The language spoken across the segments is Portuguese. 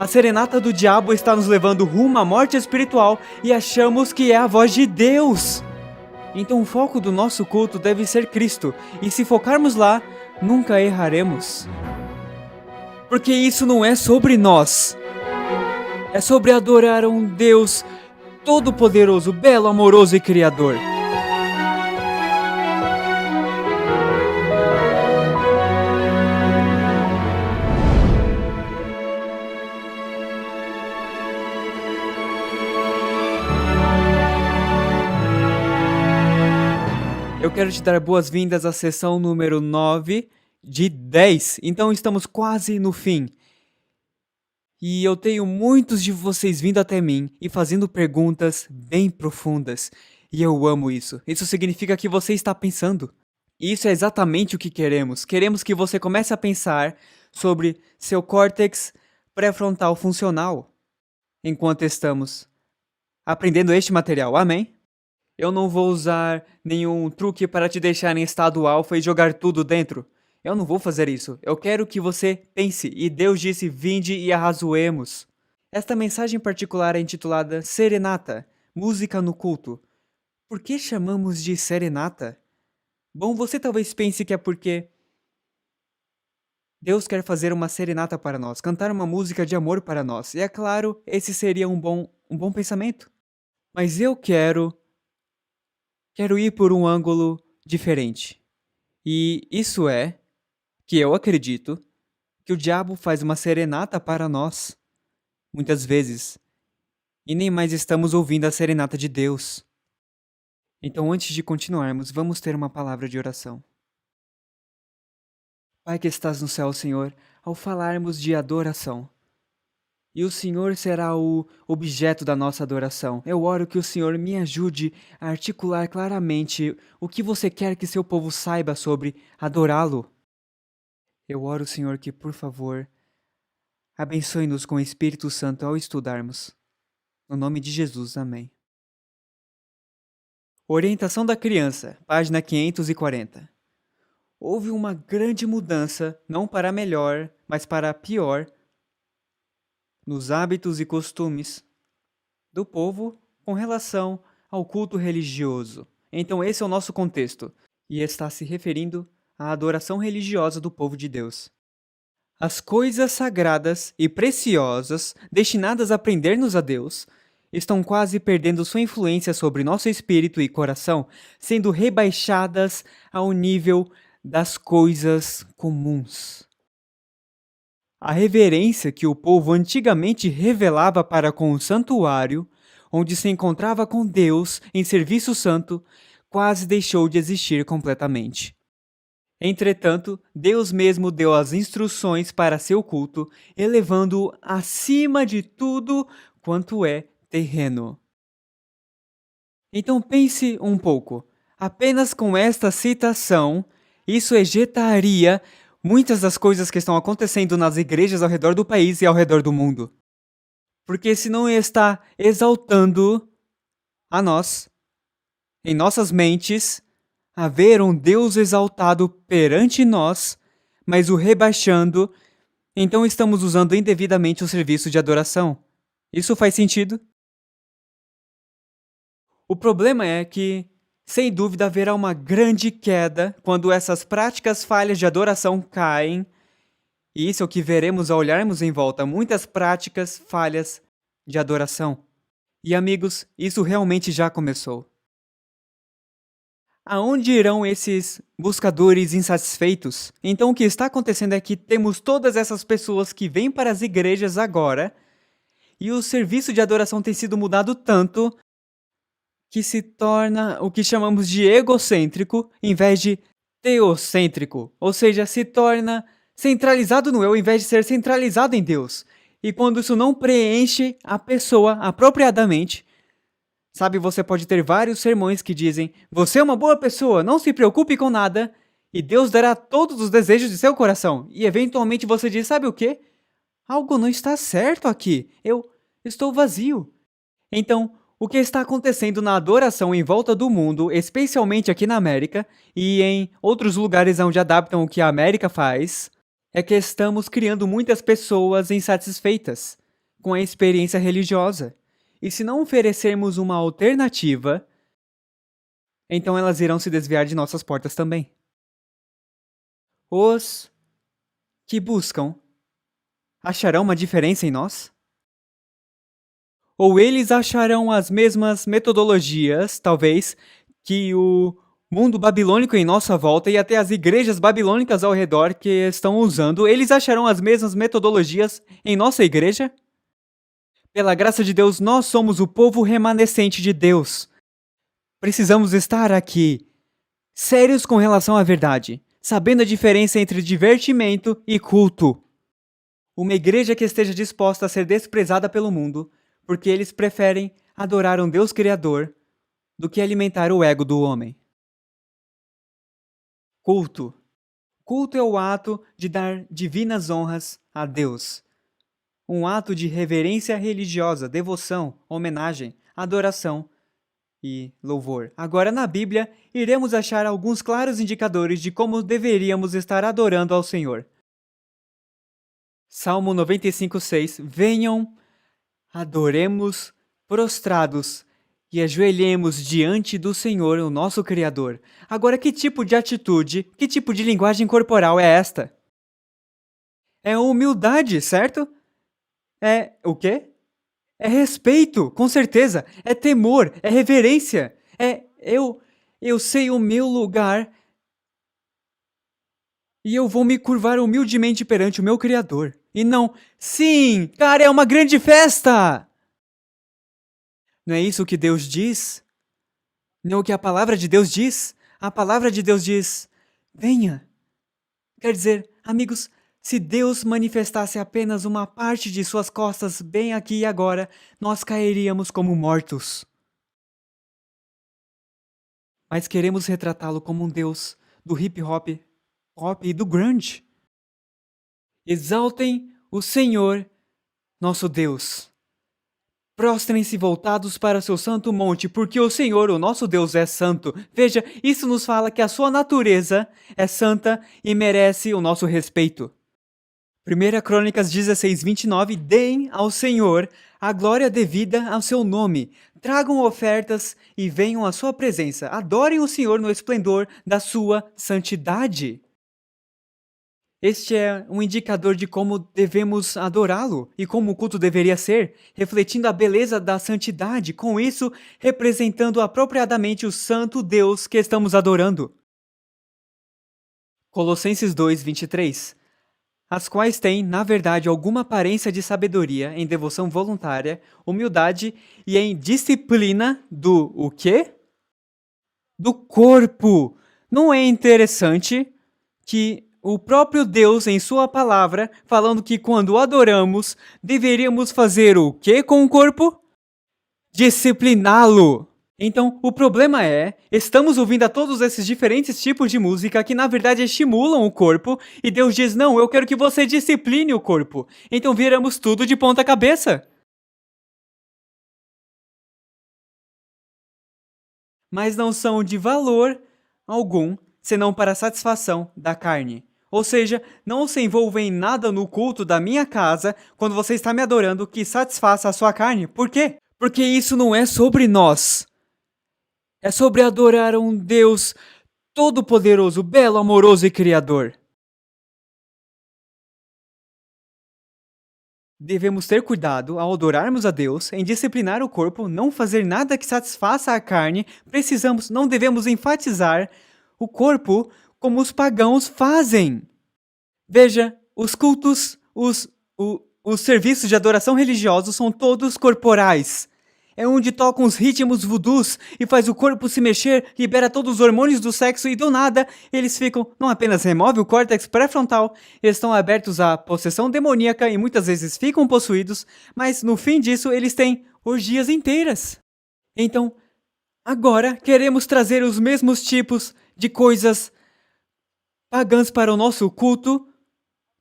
A serenata do diabo está nos levando rumo à morte espiritual e achamos que é a voz de Deus. Então o foco do nosso culto deve ser Cristo, e se focarmos lá, nunca erraremos. Porque isso não é sobre nós. É sobre adorar a um Deus todo-poderoso, belo, amoroso e criador. Eu quero te dar boas-vindas à sessão número 9 de 10. Então estamos quase no fim. E eu tenho muitos de vocês vindo até mim e fazendo perguntas bem profundas. E eu amo isso. Isso significa que você está pensando. E isso é exatamente o que queremos. Queremos que você comece a pensar sobre seu córtex pré-frontal funcional enquanto estamos aprendendo este material. Amém? Eu não vou usar nenhum truque para te deixar em estado alfa e jogar tudo dentro. Eu não vou fazer isso. Eu quero que você pense. E Deus disse, vinde e arrazoemos. Esta mensagem particular é intitulada Serenata, Música no Culto. Por que chamamos de serenata? Bom, você talvez pense que é porque Deus quer fazer uma serenata para nós, cantar uma música de amor para nós. E é claro, esse seria um bom pensamento. Mas eu quero ir por um ângulo diferente. E isso é que eu acredito que o diabo faz uma serenata para nós, muitas vezes, e nem mais estamos ouvindo a serenata de Deus. Então, antes de continuarmos, vamos ter uma palavra de oração. Pai que estás no céu, Senhor, ao falarmos de adoração, e o Senhor será o objeto da nossa adoração. Eu oro que o Senhor me ajude a articular claramente o que você quer que seu povo saiba sobre adorá-lo. Eu oro, Senhor, que, por favor, abençoe-nos com o Espírito Santo ao estudarmos. No nome de Jesus, amém. Orientação da criança, página 540. Houve uma grande mudança, não para melhor, mas para pior, nos hábitos e costumes do povo com relação ao culto religioso. Então esse é o nosso contexto, e está se referindo à adoração religiosa do povo de Deus. As coisas sagradas e preciosas destinadas a prender-nos a Deus estão quase perdendo sua influência sobre nosso espírito e coração, sendo rebaixadas ao nível das coisas comuns. A reverência que o povo antigamente revelava para com o santuário, onde se encontrava com Deus em serviço santo, quase deixou de existir completamente. Entretanto, Deus mesmo deu as instruções para seu culto, elevando-o acima de tudo quanto é terreno. Então pense um pouco. Apenas com esta citação, isso ejetaria muitas das coisas que estão acontecendo nas igrejas ao redor do país e ao redor do mundo. Porque se não está exaltando a nós, em nossas mentes, a ver um Deus exaltado perante nós, mas o rebaixando, então estamos usando indevidamente o serviço de adoração. Isso faz sentido? O problema é que, sem dúvida, haverá uma grande queda quando essas práticas falhas de adoração caem. E isso é o que veremos ao olharmos em volta, muitas práticas falhas de adoração. E amigos, isso realmente já começou. Aonde irão esses buscadores insatisfeitos? Então o que está acontecendo é que temos todas essas pessoas que vêm para as igrejas agora, e o serviço de adoração tem sido mudado tanto que se torna o que chamamos de egocêntrico em vez de teocêntrico, ou seja, se torna centralizado no eu em vez de ser centralizado em Deus. E quando isso não preenche a pessoa apropriadamente, sabe, você pode ter vários sermões que dizem: você é uma boa pessoa, não se preocupe com nada, e Deus dará todos os desejos de seu coração. E eventualmente você diz: sabe o quê? Algo não está certo aqui, eu estou vazio. Então, O que está acontecendo na adoração em volta do mundo, especialmente aqui na América e em outros lugares onde adaptam o que a América faz, é que estamos criando muitas pessoas insatisfeitas com a experiência religiosa. E se não oferecermos uma alternativa, então elas irão se desviar de nossas portas também. Os que buscam acharão uma diferença em nós? Ou eles acharão as mesmas metodologias, talvez, que o mundo babilônico em nossa volta e até as igrejas babilônicas ao redor que estão usando, eles acharão as mesmas metodologias em nossa igreja? Pela graça de Deus, nós somos o povo remanescente de Deus. Precisamos estar aqui, sérios com relação à verdade, sabendo a diferença entre divertimento e culto. Uma igreja que esteja disposta a ser desprezada pelo mundo, porque eles preferem adorar um Deus Criador do que alimentar o ego do homem. Culto. Culto é o ato de dar divinas honras a Deus. Um ato de reverência religiosa, devoção, homenagem, adoração e louvor. Agora, na Bíblia, iremos achar alguns claros indicadores de como deveríamos estar adorando ao Senhor. Salmo 95:6. Venham, adoremos prostrados e ajoelhemos diante do Senhor, o nosso Criador. Agora, que tipo de atitude, que tipo de linguagem corporal é esta? É humildade, certo? É o quê? É respeito, com certeza. É temor, é reverência. Eu sei o meu lugar e eu vou me curvar humildemente perante o meu Criador. E não, sim, cara, é uma grande festa! Não é isso que Deus diz? Não é o que a palavra de Deus diz? A palavra de Deus diz, venha. Quer dizer, amigos, se Deus manifestasse apenas uma parte de suas costas bem aqui e agora, nós cairíamos como mortos. Mas queremos retratá-lo como um Deus do hip hop, pop e do grunge. Exaltem o Senhor, nosso Deus. Prostrem-se voltados para o seu santo monte, porque o Senhor, o nosso Deus, é santo. Veja, isso nos fala que a sua natureza é santa e merece o nosso respeito. 1 Crônicas 16:29, deem ao Senhor a glória devida ao seu nome. Tragam ofertas e venham à sua presença. Adorem o Senhor no esplendor da sua santidade. Este é um indicador de como devemos adorá-lo e como o culto deveria ser, refletindo a beleza da santidade, com isso representando apropriadamente o santo Deus que estamos adorando. Colossenses 2:23. As quais têm, na verdade, alguma aparência de sabedoria em devoção voluntária, humildade e em disciplina do o quê? Do corpo. Não é interessante que o próprio Deus, em sua palavra, falando que quando o adoramos, deveríamos fazer o quê com o corpo? Discipliná-lo. Então, o problema é, estamos ouvindo a todos esses diferentes tipos de música que na verdade estimulam o corpo, e Deus diz, não, eu quero que você discipline o corpo. Então viramos tudo de ponta cabeça. Mas não são de valor algum, senão para a satisfação da carne. Ou seja, não se envolva em nada no culto da minha casa quando você está me adorando que satisfaça a sua carne. Por quê? Porque isso não é sobre nós. É sobre adorar um Deus todo-poderoso, belo, amoroso e criador. Devemos ter cuidado ao adorarmos a Deus, em disciplinar o corpo, não fazer nada que satisfaça a carne. Não devemos enfatizar o corpo como os pagãos fazem. Veja, os cultos, os serviços de adoração religiosos são todos corporais. É onde tocam os ritmos voodoos e faz o corpo se mexer, libera todos os hormônios do sexo e do nada eles ficam, não apenas remove o córtex pré-frontal, eles estão abertos à possessão demoníaca e muitas vezes ficam possuídos, mas no fim disso eles têm orgias inteiras. Então, agora queremos trazer os mesmos tipos de coisas pagãs para o nosso culto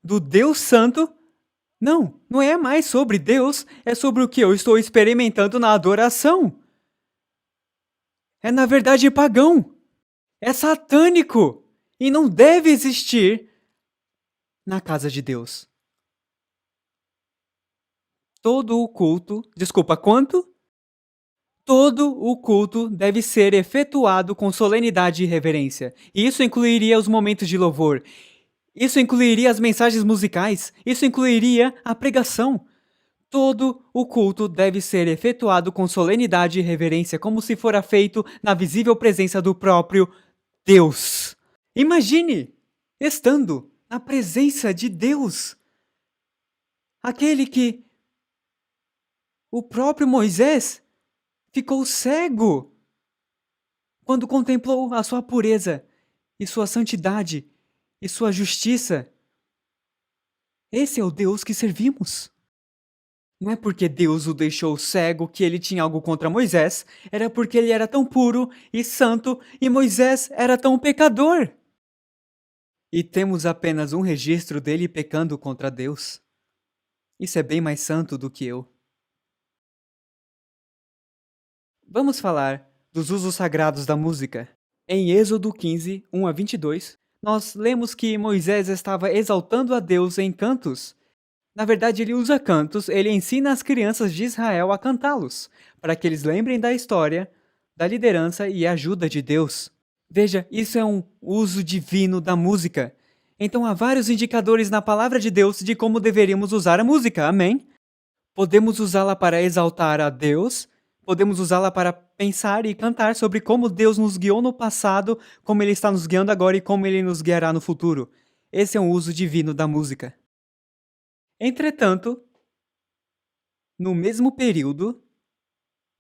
do Deus Santo. Não é mais sobre Deus, é sobre o que eu estou experimentando na adoração. é na verdade pagão. É satânico e não deve existir na casa de Deus. Todo o culto, desculpa, quanto? Todo o culto deve ser efetuado com solenidade e reverência. Isso incluiria os momentos de louvor. Isso incluiria as mensagens musicais. Isso incluiria a pregação. Todo o culto deve ser efetuado com solenidade e reverência, como se fora feito na visível presença do próprio Deus. Imagine estando na presença de Deus, aquele que o próprio Moisés ficou cego quando contemplou a sua pureza e sua santidade e sua justiça. Esse é o Deus que servimos. Não é porque Deus o deixou cego que ele tinha algo contra Moisés, era porque ele era tão puro e santo e Moisés era tão pecador. E temos apenas um registro dele pecando contra Deus. Isso é bem mais santo do que eu. Vamos falar dos usos sagrados da música. Em Êxodo 15, 1 a 22, nós lemos que Moisés estava exaltando a Deus em cantos. Na verdade, ele usa cantos, ele ensina as crianças de Israel a cantá-los, para que eles lembrem da história, da liderança e ajuda de Deus. Veja, isso é um uso divino da música. Então há vários indicadores na palavra de Deus de como deveríamos usar a música, amém? Podemos usá-la para exaltar a Deus, podemos usá-la para pensar e cantar sobre como Deus nos guiou no passado, como Ele está nos guiando agora e como Ele nos guiará no futuro. Esse é um uso divino da música. Entretanto, no mesmo período,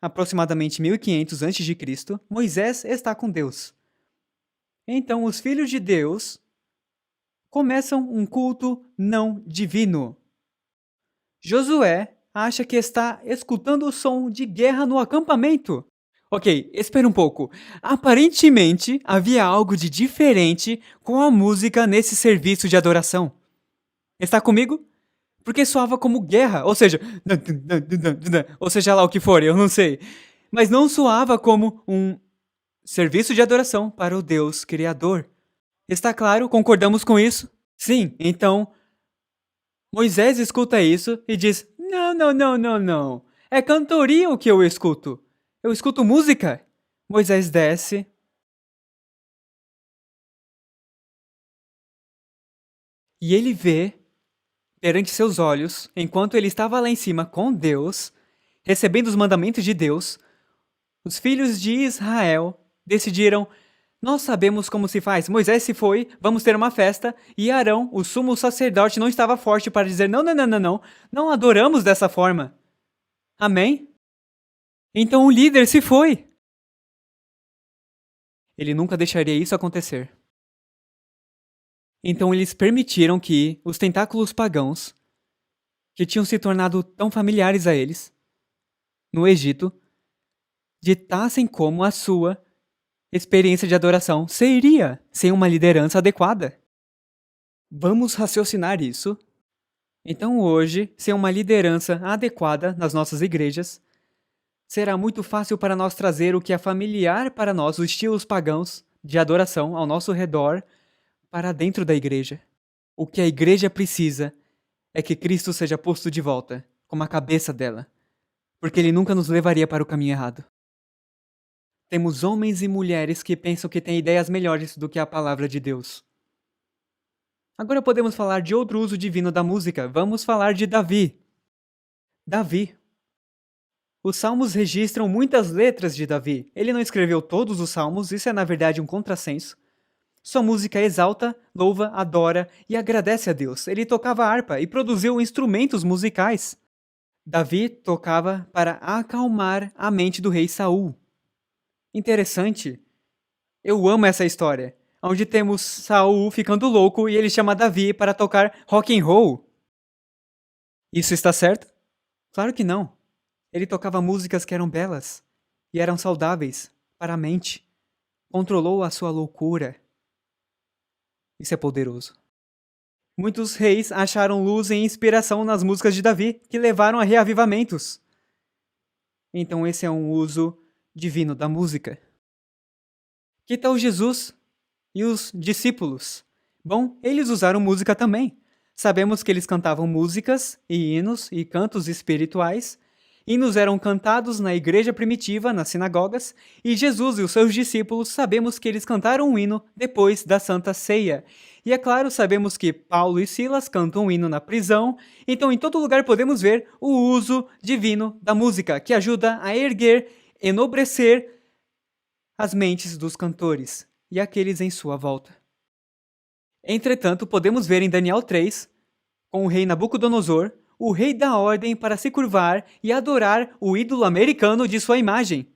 aproximadamente 1500 a.C., Moisés está com Deus. Então, os filhos de Deus começam um culto não divino. Josué acha que está escutando o som de guerra no acampamento. Ok, espera um pouco. Aparentemente, havia algo de diferente com a música nesse serviço de adoração. Está comigo? Porque soava como guerra, ou seja lá o que for, eu não sei. Mas não soava como um serviço de adoração para o Deus Criador. Está claro? Concordamos com isso? Sim, então Moisés escuta isso e diz: Não. É cantoria o que eu escuto. Eu escuto música. Moisés desce. E ele vê, perante seus olhos, enquanto ele estava lá em cima com Deus, recebendo os mandamentos de Deus, os filhos de Israel decidiram: nós sabemos como se faz. Moisés se foi, vamos ter uma festa, e Arão, o sumo sacerdote, não estava forte para dizer: não adoramos dessa forma. Amém? Então o líder se foi. Ele nunca deixaria isso acontecer. Então eles permitiram que os tentáculos pagãos, que tinham se tornado tão familiares a eles, no Egito, ditassem como a sua experiência de adoração seria sem uma liderança adequada. Vamos raciocinar isso. Então hoje, sem uma liderança adequada nas nossas igrejas, será muito fácil para nós trazer o que é familiar para nós, os estilos pagãos de adoração ao nosso redor, para dentro da igreja. O que a igreja precisa é que Cristo seja posto de volta, como a cabeça dela, porque Ele nunca nos levaria para o caminho errado. Temos homens e mulheres que pensam que têm ideias melhores do que a palavra de Deus. Agora podemos falar de outro uso divino da música. Vamos falar de Davi. Davi. Os salmos registram muitas letras de Davi. Ele não escreveu todos os salmos, isso é na verdade um contrassenso. Sua música exalta, louva, adora e agradece a Deus. Ele tocava harpa e produziu instrumentos musicais. Davi tocava para acalmar a mente do rei Saul. Interessante. Eu amo essa história, onde temos Saul ficando louco e ele chama Davi para tocar rock and roll. Isso está certo? Claro que não. Ele tocava músicas que eram belas e eram saudáveis para a mente. Controlou a sua loucura. Isso é poderoso. Muitos reis acharam luz e inspiração nas músicas de Davi, que levaram a reavivamentos. Então esse é um uso divino da música. Que tal Jesus e os discípulos? Bom, eles usaram música também. Sabemos que eles cantavam músicas e hinos e cantos espirituais. Hinos eram cantados na igreja primitiva, nas sinagogas, e Jesus e os seus discípulos sabemos que eles cantaram um hino depois da Santa Ceia. E é claro, sabemos que Paulo e Silas cantam um hino na prisão, então em todo lugar podemos ver o uso divino da música, que ajuda a erguer, enobrecer as mentes dos cantores e aqueles em sua volta. Entretanto, podemos ver em Daniel 3, com o rei Nabucodonosor, o rei dá ordem para se curvar e adorar o ídolo americano de sua imagem.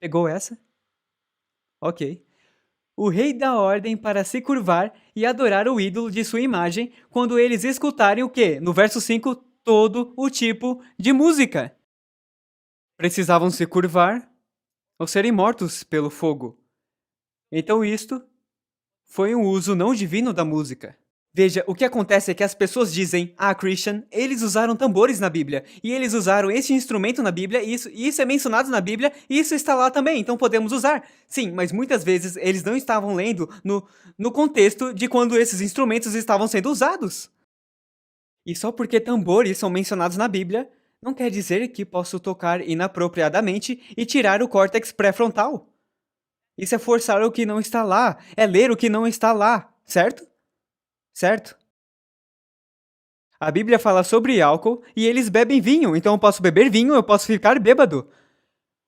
Pegou essa? Ok. O rei dá ordem para se curvar e adorar o ídolo de sua imagem quando eles escutarem o quê? No verso 5, todo o tipo de música. Precisavam se curvar ou serem mortos pelo fogo. Então isto foi um uso não divino da música. Veja, o que acontece é que as pessoas dizem, Christian, eles usaram tambores na Bíblia, e eles usaram esse instrumento na Bíblia, e isso é mencionado na Bíblia, e isso está lá também, então podemos usar. Sim, mas muitas vezes eles não estavam lendo no contexto de quando esses instrumentos estavam sendo usados. E só porque tambores são mencionados na Bíblia, não quer dizer que posso tocar inapropriadamente e tirar o córtex pré-frontal. Isso é forçar o que não está lá, é ler o que não está lá, certo? Certo? A Bíblia fala sobre álcool e eles bebem vinho, então eu posso beber vinho, eu posso ficar bêbado.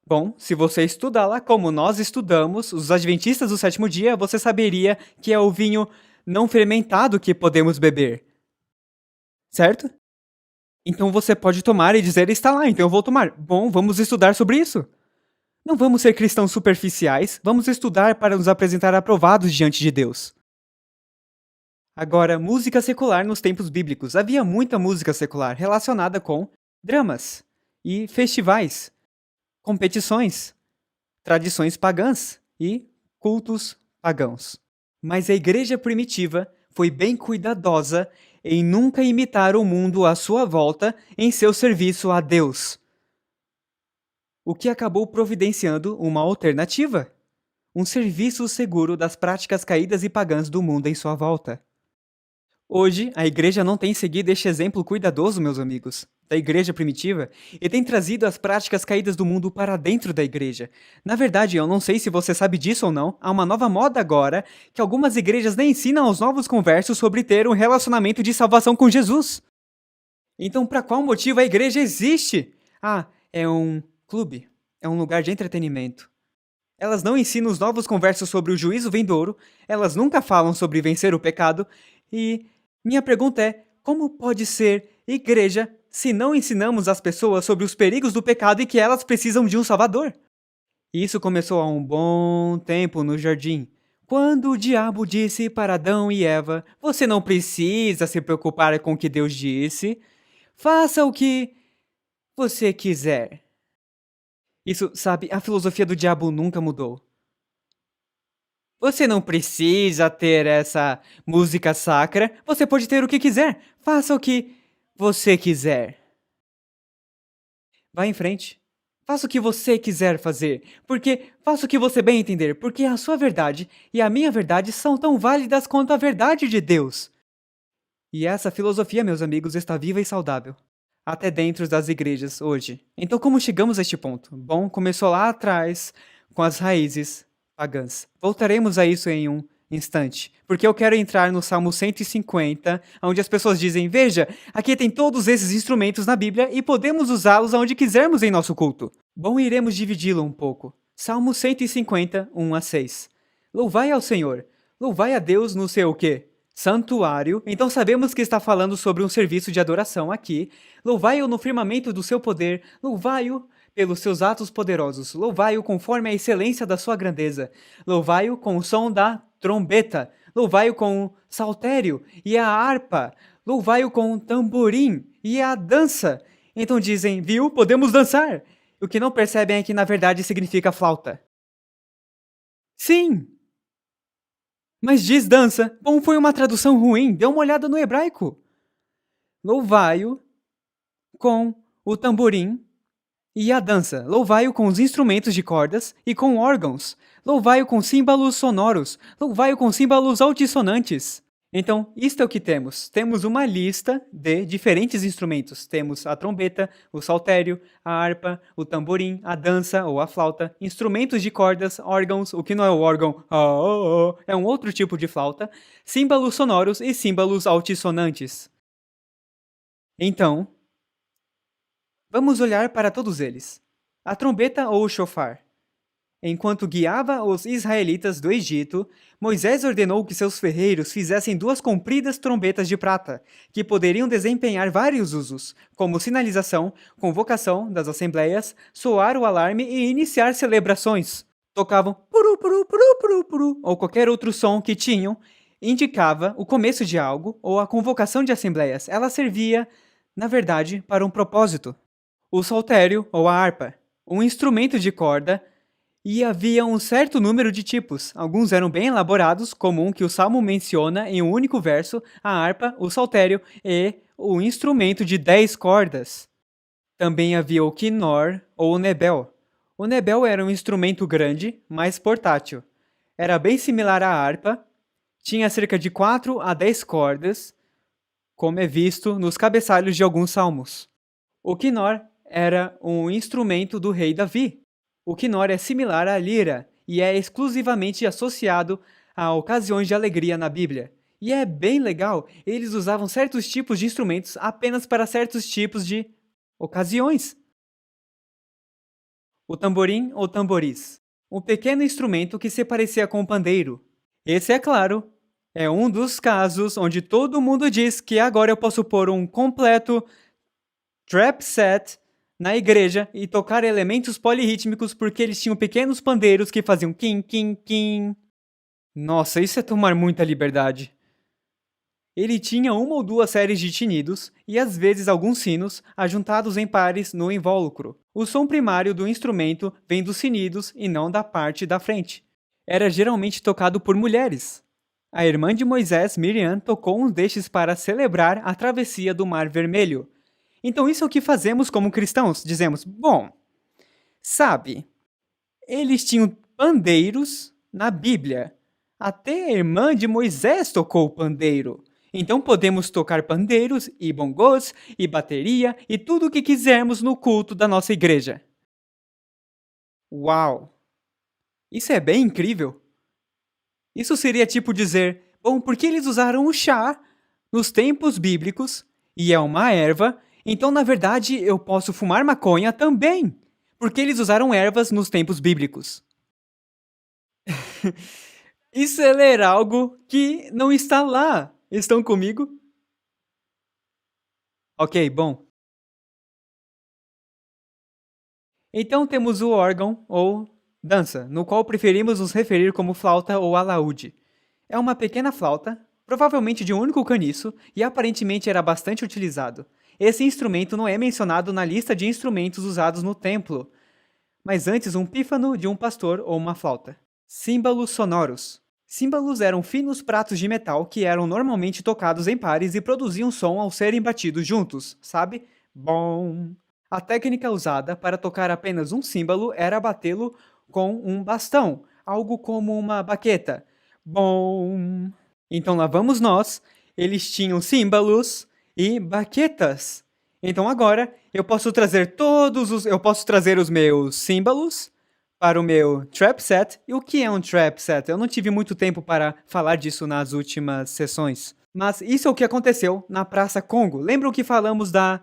Bom, se você estudá-la como nós estudamos, os adventistas do sétimo dia, você saberia que é o vinho não fermentado que podemos beber. Certo? Então você pode tomar e dizer, está lá, então eu vou tomar. Bom, vamos estudar sobre isso. Não vamos ser cristãos superficiais, vamos estudar para nos apresentar aprovados diante de Deus. Agora, música secular nos tempos bíblicos. Havia muita música secular relacionada com dramas e festivais, competições, tradições pagãs e cultos pagãos. Mas a igreja primitiva foi bem cuidadosa em nunca imitar o mundo à sua volta em seu serviço a Deus, o que acabou providenciando uma alternativa, um serviço seguro das práticas caídas e pagãs do mundo em sua volta. Hoje, a igreja não tem seguido este exemplo cuidadoso, meus amigos, da igreja primitiva, e tem trazido as práticas caídas do mundo para dentro da igreja. Na verdade, eu não sei se você sabe disso ou não, há uma nova moda agora que algumas igrejas nem ensinam aos novos conversos sobre ter um relacionamento de salvação com Jesus. Então, para qual motivo a igreja existe? É um clube, é um lugar de entretenimento. Elas não ensinam os novos conversos sobre o juízo vindouro, elas nunca falam sobre vencer o pecado, e minha pergunta é, como pode ser igreja se não ensinamos as pessoas sobre os perigos do pecado e que elas precisam de um salvador? Isso começou há um bom tempo no jardim, quando o diabo disse para Adão e Eva, você não precisa se preocupar com o que Deus disse, faça o que você quiser. Isso, sabe, a filosofia do diabo nunca mudou. Você não precisa ter essa música sacra, você pode ter o que quiser, faça o que você quiser. Vá em frente. Faça o que você quiser fazer, porque faça o que você bem entender, porque a sua verdade e a minha verdade são tão válidas quanto a verdade de Deus. E essa filosofia, meus amigos, está viva e saudável. Até dentro das igrejas hoje. Então, como chegamos a este ponto? Bom, começou lá atrás, com as raízes pagãs. Voltaremos a isso em um instante, porque eu quero entrar no Salmo 150, onde as pessoas dizem, veja, aqui tem todos esses instrumentos na Bíblia e podemos usá-los aonde quisermos em nosso culto. Bom, iremos dividi-lo um pouco. Salmo 150, 1 a 6. Louvai ao Senhor, louvai a Deus no seu o quê? Santuário, então sabemos que está falando sobre um serviço de adoração aqui. Louvai-o no firmamento do seu poder, louvai-o pelos seus atos poderosos, louvai-o conforme a excelência da sua grandeza, louvai-o com o som da trombeta, louvai-o com o saltério e a harpa, louvai-o com o tamborim e a dança. Então dizem, viu, podemos dançar. O que não percebem é que na verdade significa flauta. Sim! Mas diz dança. Bom, foi uma tradução ruim. Dê uma olhada no hebraico. Louvai-o com o tamborim E a dança, louvai-o com os instrumentos de cordas e com órgãos, louvai-o com símbolos sonoros, louvai-o com símbolos altissonantes. Então, isto é o que temos. Temos uma lista de diferentes instrumentos. Temos a trombeta, o saltério, a harpa, o tamborim, a dança ou a flauta, instrumentos de cordas, órgãos, o que não é o órgão, é um outro tipo de flauta, símbolos sonoros e símbolos altissonantes. Então, vamos olhar para todos eles. A trombeta ou o shofar. Enquanto guiava os israelitas do Egito, Moisés ordenou que seus ferreiros fizessem 2 compridas trombetas de prata, que poderiam desempenhar vários usos, como sinalização, convocação das assembleias, soar o alarme e iniciar celebrações. Tocavam puru puru puru puru puru, ou qualquer outro som que tinham, indicava o começo de algo ou a convocação de assembleias. Ela servia, na verdade, para um propósito. O saltério ou a harpa, um instrumento de corda. E havia um certo número de tipos. Alguns eram bem elaborados, como um que o Salmo menciona em um único verso, a harpa, o saltério e o instrumento de 10 cordas. Também havia o quinor ou o nebel. O nebel era um instrumento grande, mas portátil. Era bem similar à harpa, tinha cerca de 4 a 10 cordas, como é visto nos cabeçalhos de alguns salmos. O quinor era um instrumento do rei Davi. O quinor é similar à lira e é exclusivamente associado a ocasiões de alegria na Bíblia. E é bem legal, eles usavam certos tipos de instrumentos apenas para certos tipos de ocasiões. O tamborim ou tamboriz, um pequeno instrumento que se parecia com o pandeiro. Esse, é claro, é um dos casos onde todo mundo diz que agora eu posso pôr um completo trap set na igreja e tocar elementos polirrítmicos porque eles tinham pequenos pandeiros que faziam kim, kim, kim. Nossa, isso é tomar muita liberdade. Ele tinha 1 ou 2 séries de tinidos e às vezes alguns sinos ajuntados em pares no invólucro. O som primário do instrumento vem dos sinidos e não da parte da frente. Era geralmente tocado por mulheres. A irmã de Moisés, Miriam, tocou um destes para celebrar a travessia do Mar Vermelho. Então isso é o que fazemos como cristãos. Dizemos, bom, sabe, eles tinham pandeiros na Bíblia. Até a irmã de Moisés tocou pandeiro. Então podemos tocar pandeiros e bongos e bateria e tudo o que quisermos no culto da nossa igreja. Uau! Isso é bem incrível. Isso seria tipo dizer, bom, por que eles usaram o chá nos tempos bíblicos e é uma erva, então na verdade eu posso fumar maconha também, porque eles usaram ervas nos tempos bíblicos. Isso é ler algo que não está lá. Estão comigo? Ok, bom. Então temos o órgão ou dança, no qual preferimos nos referir como flauta ou alaúde. É uma pequena flauta, provavelmente de um único caniço, e aparentemente era bastante utilizado. Esse instrumento não é mencionado na lista de instrumentos usados no templo, mas antes um pífano de um pastor ou uma flauta. Símbolos sonoros. Símbolos eram finos pratos de metal que eram normalmente tocados em pares e produziam som ao serem batidos juntos, sabe? Bom. A técnica usada para tocar apenas um símbolo era batê-lo com um bastão, algo como uma baqueta. Bom. Então lá vamos nós. Eles tinham símbolos e baquetas. Então agora eu posso trazer os meus símbolos para o meu trap set. E o que é um trap set? Eu não tive muito tempo para falar disso nas últimas sessões. Mas isso é o que aconteceu na Praça Congo. Lembram que falamos da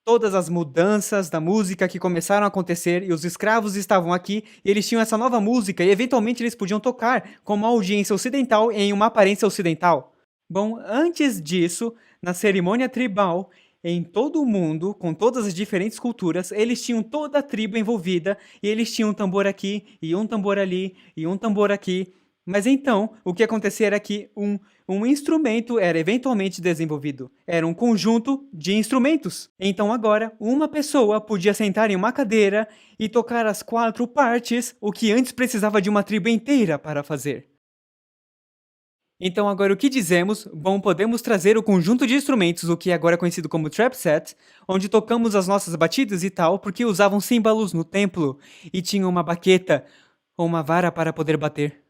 todas as mudanças da música que começaram a acontecer e os escravos estavam aqui e eles tinham essa nova música e eventualmente eles podiam tocar com uma audiência ocidental em uma aparência ocidental. Bom, antes disso, na cerimônia tribal, em todo o mundo, com todas as diferentes culturas, eles tinham toda a tribo envolvida e eles tinham um tambor aqui e um tambor ali e um tambor aqui. Mas então, o que acontecia era que um instrumento era eventualmente desenvolvido. Era um conjunto de instrumentos. Então agora, uma pessoa podia sentar em uma cadeira e tocar as 4 partes, o que antes precisava de uma tribo inteira para fazer. Então agora o que dizemos? Bom, podemos trazer o conjunto de instrumentos, o que agora é conhecido como trap set, onde tocamos as nossas batidas e tal, porque usavam símbolos no templo e tinham uma baqueta ou uma vara para poder bater.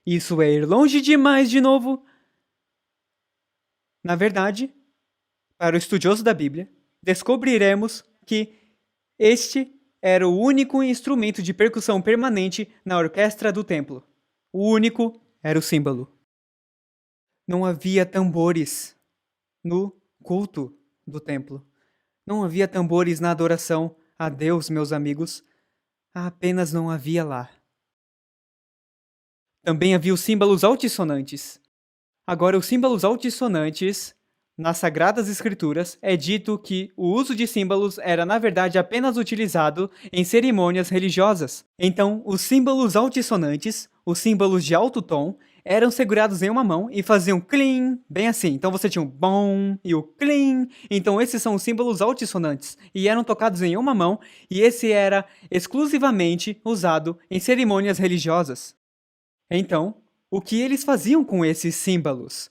Isso é ir longe demais de novo. Na verdade, para o estudioso da Bíblia, descobriremos que este era o único instrumento de percussão permanente na orquestra do templo. O único era o símbolo. Não havia tambores no culto do templo. Não havia tambores na adoração a Deus, meus amigos. Apenas não havia lá. Também havia os símbolos altissonantes. Agora, os símbolos altissonantes, nas Sagradas Escrituras, é dito que o uso de símbolos era, na verdade, apenas utilizado em cerimônias religiosas. Então, os símbolos altissonantes, os símbolos de alto tom, eram segurados em uma mão e faziam clean, bem assim. Então você tinha o bom e o clean. Então esses são os símbolos altissonantes e eram tocados em uma mão e esse era exclusivamente usado em cerimônias religiosas. Então, o que eles faziam com esses símbolos?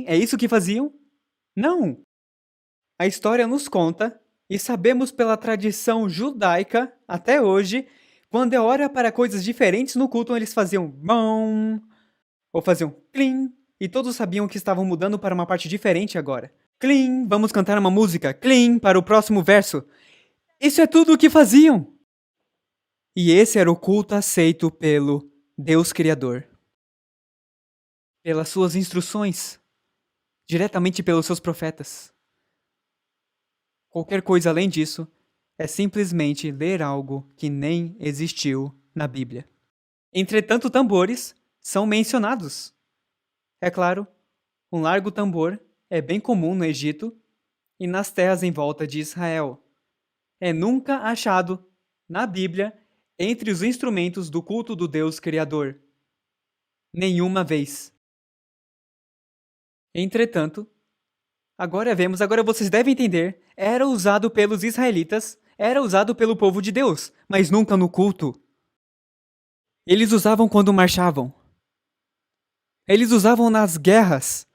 É isso que faziam? Não! A história nos conta, e sabemos pela tradição judaica, até hoje, quando é hora para coisas diferentes no culto, eles faziam bom, ou faziam clean, e todos sabiam que estavam mudando para uma parte diferente agora. Clean, vamos cantar uma música, clean, para o próximo verso. Isso é tudo o que faziam! E esse era o culto aceito pelo Deus Criador. Pelas suas instruções, diretamente pelos seus profetas. Qualquer coisa além disso é simplesmente ler algo que nem existiu na Bíblia. Entretanto, tambores são mencionados. É claro, um largo tambor é bem comum no Egito e nas terras em volta de Israel. É nunca achado na Bíblia entre os instrumentos do culto do Deus Criador. Nenhuma vez. Entretanto, agora vocês devem entender, era usado pelos israelitas, era usado pelo povo de Deus, mas nunca no culto. Eles usavam quando marchavam. Eles usavam nas guerras.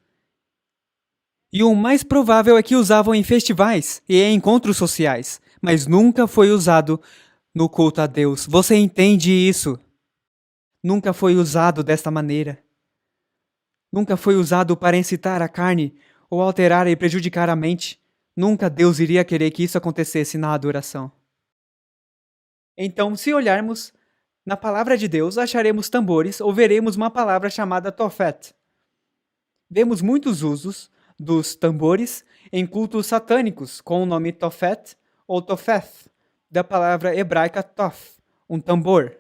E o mais provável é que usavam em festivais e em encontros sociais, mas nunca foi usado no culto a Deus. Você entende isso? Nunca foi usado desta maneira. Nunca foi usado para incitar a carne ou alterar e prejudicar a mente. Nunca Deus iria querer que isso acontecesse na adoração. Então, se olharmos na palavra de Deus, acharemos tambores ou veremos uma palavra chamada tofet. Vemos muitos usos dos tambores em cultos satânicos com o nome tofet ou tofeth, da palavra hebraica tof, um tambor.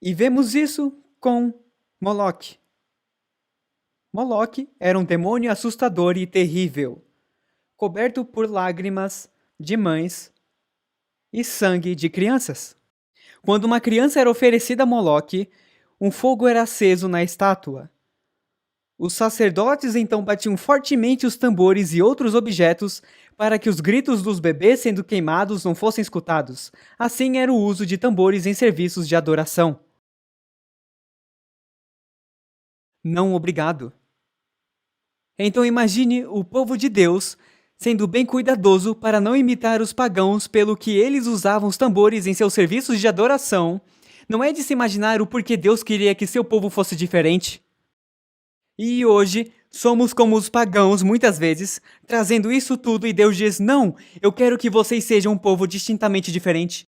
E vemos isso com Moloque. Moloque era um demônio assustador e terrível, coberto por lágrimas de mães e sangue de crianças. Quando uma criança era oferecida a Moloque, um fogo era aceso na estátua. Os sacerdotes então batiam fortemente os tambores e outros objetos para que os gritos dos bebês sendo queimados não fossem escutados. Assim era o uso de tambores em serviços de adoração. Não obrigado. Então imagine o povo de Deus sendo bem cuidadoso para não imitar os pagãos pelo que eles usavam os tambores em seus serviços de adoração. Não é de se imaginar o porquê Deus queria que seu povo fosse diferente. E hoje, somos como os pagãos muitas vezes, trazendo isso tudo e Deus diz, não, eu quero que vocês sejam um povo distintamente diferente.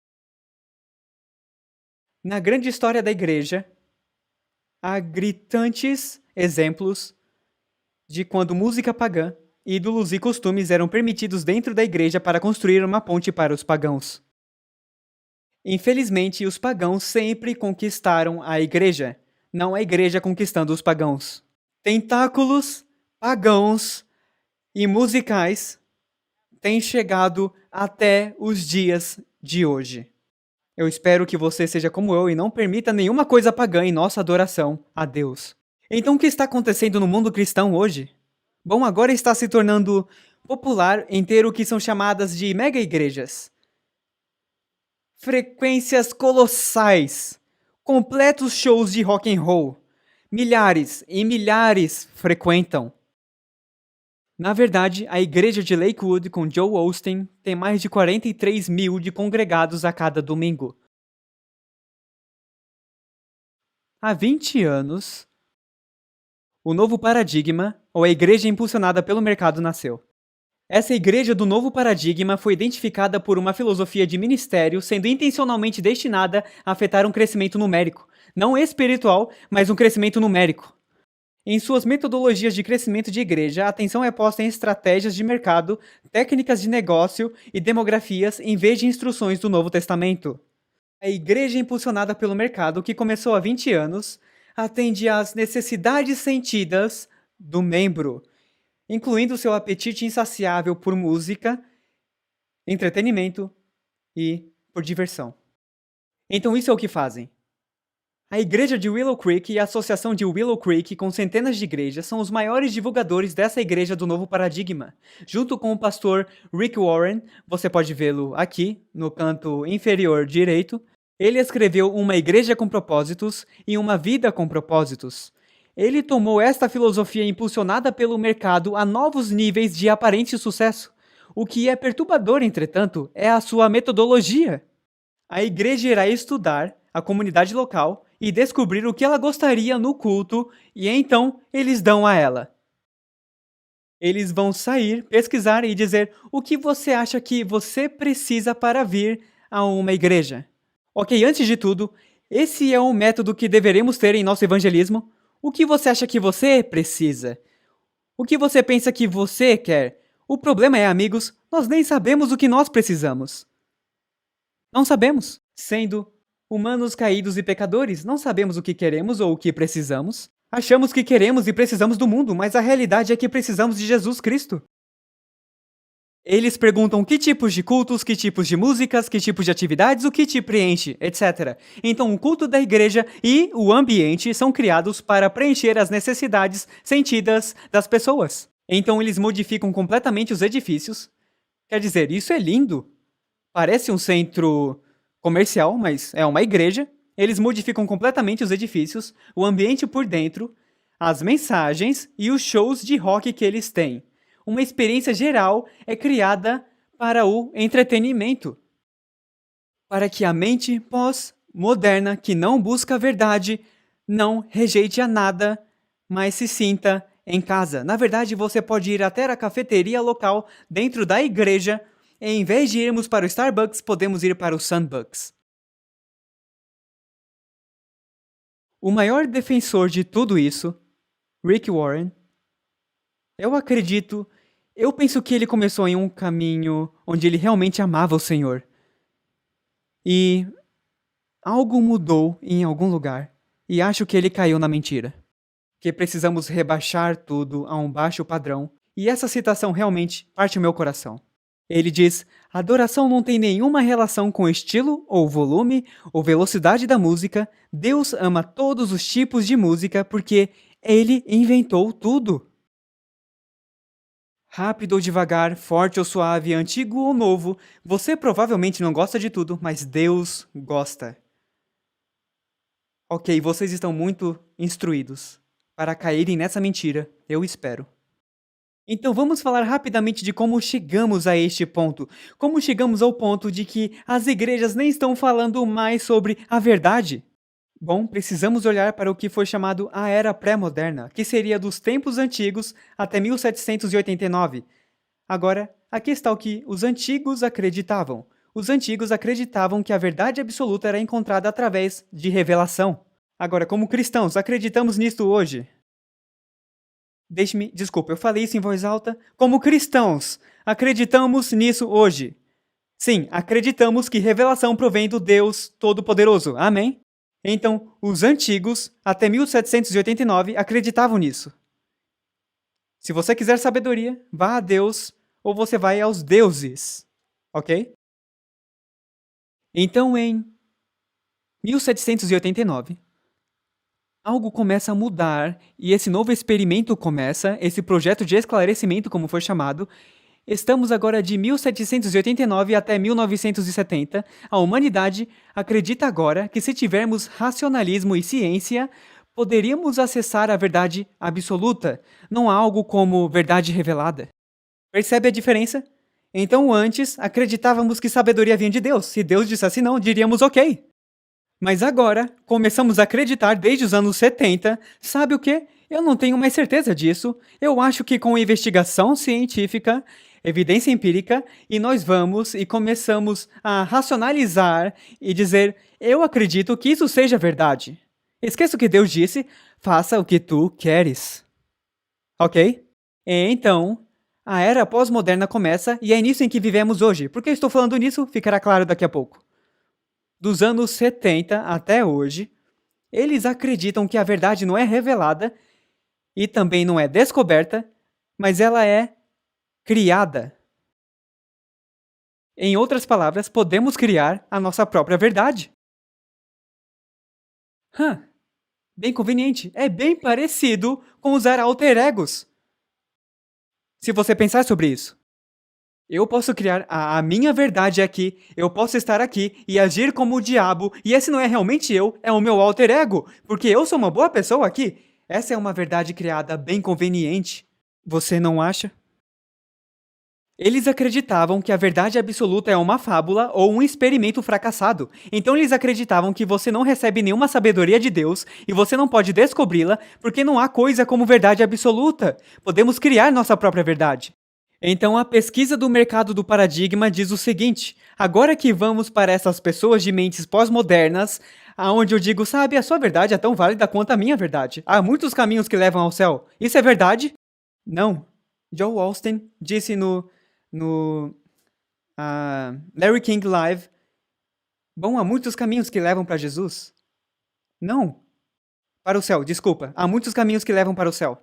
Na grande história da igreja, há gritantes exemplos de quando música pagã, ídolos e costumes eram permitidos dentro da igreja para construir uma ponte para os pagãos. Infelizmente, os pagãos sempre conquistaram a igreja, não a igreja conquistando os pagãos. Tentáculos pagãos e musicais têm chegado até os dias de hoje. Eu espero que você seja como eu e não permita nenhuma coisa pagã em nossa adoração a Deus. Então, o que está acontecendo no mundo cristão hoje? Bom, agora está se tornando popular em ter o que são chamadas de mega-igrejas. Frequências colossais, completos shows de rock and roll. Milhares e milhares frequentam. Na verdade, a igreja de Lakewood com Joe Osteen tem mais de 43 mil de congregados a cada domingo. Há 20 anos, o novo paradigma, ou a igreja impulsionada pelo mercado, nasceu. Essa igreja do novo paradigma foi identificada por uma filosofia de ministério sendo intencionalmente destinada a afetar um crescimento numérico, não espiritual, mas um crescimento numérico. Em suas metodologias de crescimento de igreja, a atenção é posta em estratégias de mercado, técnicas de negócio e demografias em vez de instruções do Novo Testamento. A igreja impulsionada pelo mercado, que começou há 20 anos, atende às necessidades sentidas do membro, incluindo seu apetite insaciável por música, entretenimento e por diversão. Então isso é o que fazem. A igreja de Willow Creek e a associação de Willow Creek, com centenas de igrejas, são os maiores divulgadores dessa igreja do novo paradigma. Junto com o pastor Rick Warren, você pode vê-lo aqui, no canto inferior direito, ele escreveu Uma Igreja com Propósitos e Uma Vida com Propósitos. Ele tomou esta filosofia impulsionada pelo mercado a novos níveis de aparente sucesso. O que é perturbador, entretanto, é a sua metodologia. A igreja irá estudar a comunidade local e descobrir o que ela gostaria no culto, e então eles dão a ela. Eles vão sair, pesquisar e dizer o que você acha que você precisa para vir a uma igreja. Ok, antes de tudo, esse é um método que deveremos ter em nosso evangelismo. O que você acha que você precisa? O que você pensa que você quer? O problema é, amigos, nós nem sabemos o que nós precisamos. Não sabemos. Sendo humanos caídos e pecadores, não sabemos o que queremos ou o que precisamos. Achamos que queremos e precisamos do mundo, mas a realidade é que precisamos de Jesus Cristo. Eles perguntam que tipos de cultos, que tipos de músicas, que tipos de atividades, o que te preenche, etc. Então o culto da igreja e o ambiente são criados para preencher as necessidades sentidas das pessoas. Então eles modificam completamente os edifícios. Quer dizer, isso é lindo. Parece um centro comercial, mas é uma igreja. Eles modificam completamente os edifícios, o ambiente por dentro, as mensagens e os shows de rock que eles têm. Uma experiência geral é criada para o entretenimento. Para que a mente pós-moderna, que não busca a verdade, não rejeite a nada, mas se sinta em casa. Na verdade, você pode ir até a cafeteria local dentro da igreja. E em vez de irmos para o Starbucks, podemos ir para o Sunbucks. O maior defensor de tudo isso, Rick Warren, eu penso que ele começou em um caminho onde ele realmente amava o Senhor. E algo mudou em algum lugar, e acho que ele caiu na mentira. Que precisamos rebaixar tudo a um baixo padrão, e essa citação realmente parte o meu coração. Ele diz: adoração não tem nenhuma relação com estilo, ou volume, ou velocidade da música. Deus ama todos os tipos de música porque Ele inventou tudo. Rápido ou devagar, forte ou suave, antigo ou novo, você provavelmente não gosta de tudo, mas Deus gosta. Ok, vocês estão muito instruídos para caírem nessa mentira, eu espero. Então vamos falar rapidamente de como chegamos a este ponto. Como chegamos ao ponto de que as igrejas nem estão falando mais sobre a verdade. Bom, precisamos olhar para o que foi chamado a Era Pré-Moderna, que seria dos tempos antigos até 1789. Agora, aqui está o que os antigos acreditavam. Os antigos acreditavam que a verdade absoluta era encontrada através de revelação. Agora, como cristãos, acreditamos nisto hoje? Desculpa, eu falei isso em voz alta. Como cristãos, acreditamos nisso hoje. Sim, acreditamos que revelação provém do Deus Todo-Poderoso. Amém? Então, os antigos, até 1789, acreditavam nisso. Se você quiser sabedoria, vá a Deus ou você vai aos deuses. Ok? Então, em 1789, algo começa a mudar e esse novo experimento começa, esse projeto de esclarecimento, como foi chamado, Estamos agora de 1789 até 1970. A humanidade acredita agora que se tivermos racionalismo e ciência, poderíamos acessar a verdade absoluta, não algo como verdade revelada. Percebe a diferença? Então antes acreditávamos que sabedoria vinha de Deus. Se Deus dissesse não, diríamos ok. Mas agora, começamos a acreditar desde os anos 70, sabe o quê? Eu não tenho mais certeza disso. Eu acho que com investigação científica, evidência empírica, e nós vamos e começamos a racionalizar e dizer: eu acredito que isso seja verdade. Esqueça o que Deus disse, faça o que tu queres. Ok? Então, a era pós-moderna começa e é nisso em que vivemos hoje. Por que eu estou falando nisso? Ficará claro daqui a pouco. Dos anos 70 até hoje, eles acreditam que a verdade não é revelada e também não é descoberta, mas ela é criada. Em outras palavras, podemos criar a nossa própria verdade. Bem conveniente. É bem parecido com usar alter egos. Se você pensar sobre isso. Eu posso criar a minha verdade aqui, eu posso estar aqui e agir como o diabo, e esse não é realmente eu, é o meu alter ego, porque eu sou uma boa pessoa aqui. Essa é uma verdade criada bem conveniente. Você não acha? Eles acreditavam que a verdade absoluta é uma fábula ou um experimento fracassado. Então eles acreditavam que você não recebe nenhuma sabedoria de Deus e você não pode descobri-la porque não há coisa como verdade absoluta. Podemos criar nossa própria verdade. Então, a pesquisa do mercado do paradigma diz o seguinte: agora que vamos para essas pessoas de mentes pós-modernas, aonde eu digo, sabe, a sua verdade é tão válida quanto a minha verdade. Há muitos caminhos que levam ao céu. Isso é verdade? Não. Joe Austin disse no Larry King Live, bom, há muitos caminhos que levam para Jesus. Não. Para o céu, desculpa. Há muitos caminhos que levam para o céu.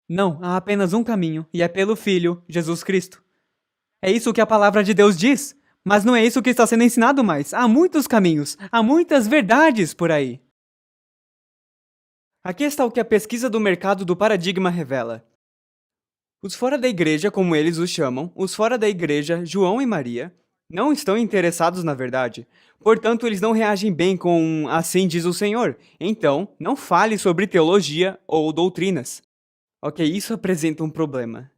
Não, há apenas um caminho, e é pelo Filho, Jesus Cristo. É isso que a palavra de Deus diz, mas não é isso que está sendo ensinado mais. Há muitos caminhos, há muitas verdades por aí. Aqui está o que a pesquisa do mercado do paradigma revela. Os fora da igreja, como eles os chamam, os fora da igreja, João e Maria, não estão interessados na verdade. Portanto, eles não reagem bem com assim diz o Senhor. Então, não fale sobre teologia ou doutrinas. Ok, isso apresenta um problema.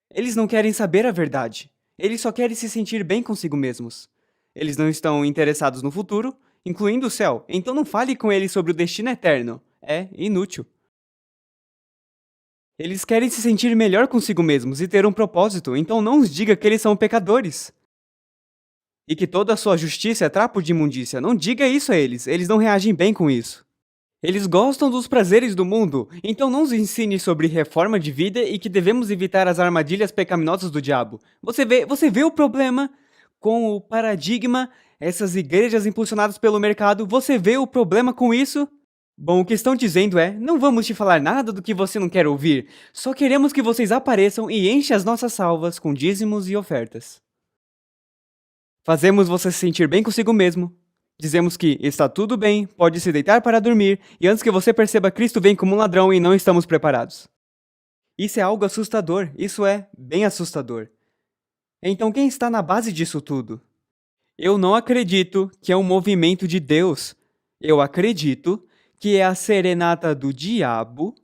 Eles não querem saber a verdade. Eles só querem se sentir bem consigo mesmos. Eles não estão interessados no futuro, incluindo o céu. Então não fale com eles sobre o destino eterno. É inútil. Eles querem se sentir melhor consigo mesmos e ter um propósito, então não os diga que eles são pecadores. E que toda a sua justiça é trapo de imundícia. Não diga isso a eles não reagem bem com isso. Eles gostam dos prazeres do mundo, então não os ensine sobre reforma de vida e que devemos evitar as armadilhas pecaminosas do diabo. Você vê o problema com o paradigma, essas igrejas impulsionadas pelo mercado, você vê o problema com isso? Bom, o que estão dizendo é, não vamos te falar nada do que você não quer ouvir, só queremos que vocês apareçam e enchem as nossas salvas com dízimos e ofertas. Fazemos você se sentir bem consigo mesmo. Dizemos que está tudo bem, pode se deitar para dormir, e antes que você perceba, Cristo vem como um ladrão e não estamos preparados. Isso é algo assustador, isso é bem assustador. Então quem está na base disso tudo? Eu não acredito que é um movimento de Deus. Eu acredito que é a serenata do diabo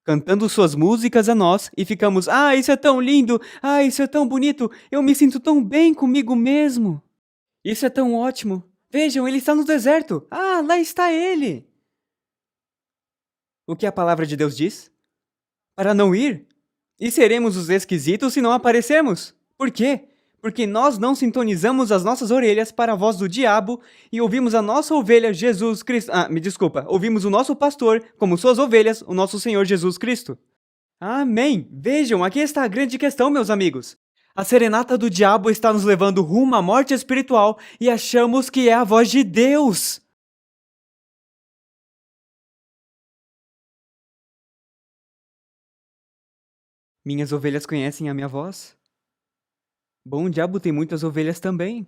cantando suas músicas a nós e ficamos, isso é tão lindo, isso é tão bonito, eu me sinto tão bem comigo mesmo. Isso é tão ótimo. Vejam, ele está no deserto. Lá está ele. O que a palavra de Deus diz? Para não ir? E seremos os esquisitos se não aparecermos. Por quê? Porque nós não sintonizamos as nossas orelhas para a voz do diabo e ouvimos a nossa ovelha Jesus Cristo. Ouvimos o nosso pastor como suas ovelhas, o nosso Senhor Jesus Cristo. Amém! Vejam, aqui está a grande questão, meus amigos. A serenata do diabo está nos levando rumo à morte espiritual e achamos que é a voz de Deus. Minhas ovelhas conhecem a minha voz? Bom, o diabo tem muitas ovelhas também.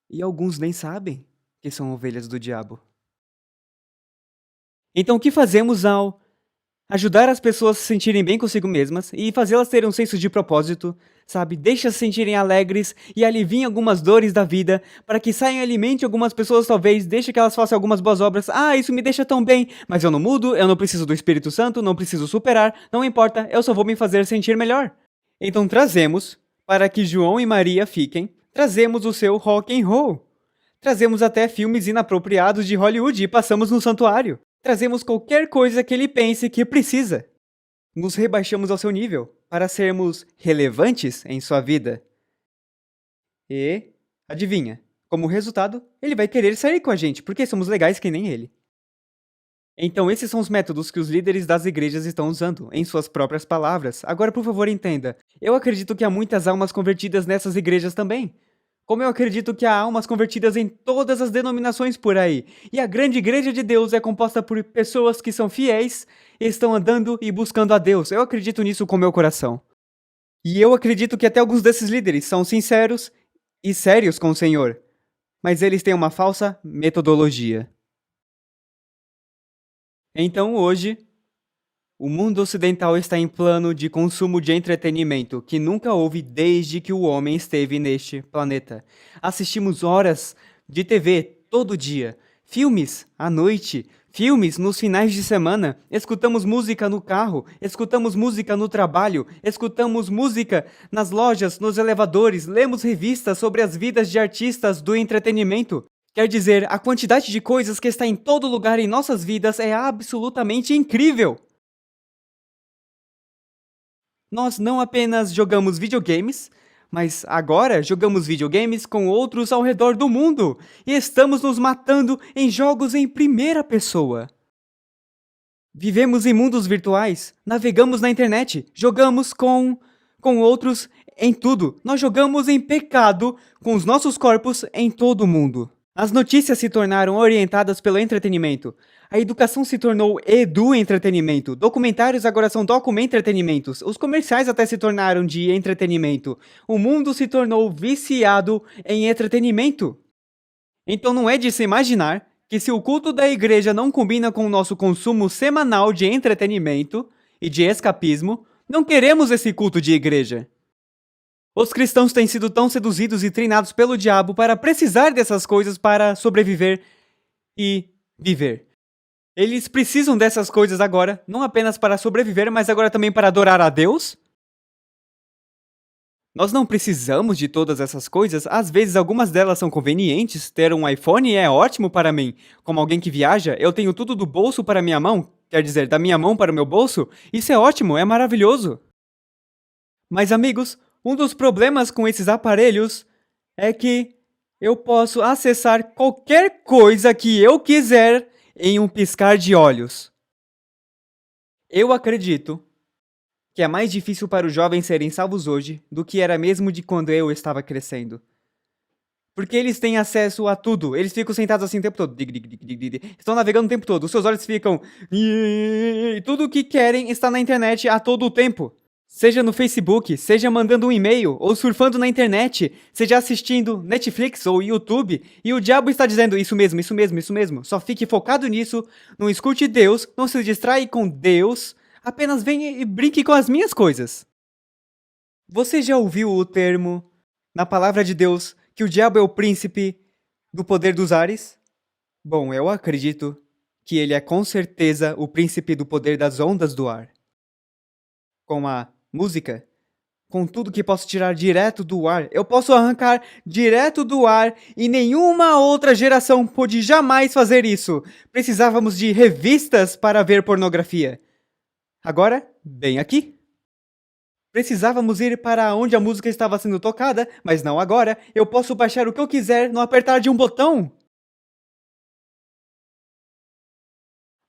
E alguns nem sabem que são ovelhas do diabo. Então, o que fazemos ao Ajudar as pessoas a se sentirem bem consigo mesmas e fazê-las terem um senso de propósito, sabe? Deixa-as se sentirem alegres e aliviem algumas dores da vida, para que saiam e alimente algumas pessoas talvez, deixa que elas façam algumas boas obras. Ah, isso me deixa tão bem, mas eu não mudo, eu não preciso do Espírito Santo, não preciso superar, não importa, eu só vou me fazer sentir melhor. Então trazemos, para que João e Maria fiquem, trazemos o seu rock and roll. Trazemos até filmes inapropriados de Hollywood e passamos no santuário. Trazemos qualquer coisa que ele pense que precisa. Nos rebaixamos ao seu nível, para sermos relevantes em sua vida. E, adivinha, como resultado, ele vai querer sair com a gente, porque somos legais que nem ele. Então esses são os métodos que os líderes das igrejas estão usando, em suas próprias palavras. Agora, por favor, entenda. Eu acredito que há muitas almas convertidas nessas igrejas também. Como eu acredito que há almas convertidas em todas as denominações por aí. E a grande igreja de Deus é composta por pessoas que são fiéis e estão andando e buscando a Deus. Eu acredito nisso com meu coração. E eu acredito que até alguns desses líderes são sinceros e sérios com o Senhor. Mas eles têm uma falsa metodologia. Então hoje, o mundo ocidental está em plano de consumo de entretenimento que nunca houve desde que o homem esteve neste planeta. Assistimos horas de TV todo dia, filmes à noite, filmes nos finais de semana, escutamos música no carro, escutamos música no trabalho, escutamos música nas lojas, nos elevadores, lemos revistas sobre as vidas de artistas do entretenimento. Quer dizer, a quantidade de coisas que está em todo lugar em nossas vidas é absolutamente incrível! Nós não apenas jogamos videogames, mas agora jogamos videogames com outros ao redor do mundo e estamos nos matando em jogos em primeira pessoa. Vivemos em mundos virtuais, navegamos na internet, jogamos com outros em tudo. Nós jogamos em pecado com os nossos corpos em todo o mundo. As notícias se tornaram orientadas pelo entretenimento. A educação se tornou edu-entretenimento. Documentários agora são document-entretenimentos. Os comerciais até se tornaram de entretenimento. O mundo se tornou viciado em entretenimento. Então não é de se imaginar que se o culto da igreja não combina com o nosso consumo semanal de entretenimento e de escapismo, não queremos esse culto de igreja. Os cristãos têm sido tão seduzidos e treinados pelo diabo para precisar dessas coisas para sobreviver e viver. Eles precisam dessas coisas agora, não apenas para sobreviver, mas agora também para adorar a Deus? Nós não precisamos de todas essas coisas, às vezes algumas delas são convenientes, ter um iPhone é ótimo para mim. Como alguém que viaja, eu tenho tudo do bolso para minha mão, quer dizer, da minha mão para o meu bolso, isso é ótimo, é maravilhoso. Mas amigos, um dos problemas com esses aparelhos é que eu posso acessar qualquer coisa que eu quiser em um piscar de olhos. Eu acredito que é mais difícil para os jovens serem salvos hoje do que era mesmo de quando eu estava crescendo. Porque eles têm acesso a tudo. Eles ficam sentados assim o tempo todo. Estão navegando o tempo todo. Os seus olhos ficam... E tudo o que querem está na internet a todo o tempo. Seja no Facebook, seja mandando um e-mail, ou surfando na internet, seja assistindo Netflix ou YouTube, e o diabo está dizendo isso mesmo, isso mesmo, isso mesmo. Só fique focado nisso, não escute Deus, não se distraia com Deus, apenas venha e brinque com as minhas coisas. Você já ouviu o termo, na palavra de Deus, que o diabo é o príncipe do poder dos ares? Bom, eu acredito que ele é com certeza o príncipe do poder das ondas do ar. Com a música, com tudo que posso tirar direto do ar, eu posso arrancar direto do ar e nenhuma outra geração pôde jamais fazer isso. Precisávamos de revistas para ver pornografia. Agora, bem aqui. Precisávamos ir para onde a música estava sendo tocada, mas não agora. Eu posso baixar o que eu quiser no apertar de um botão.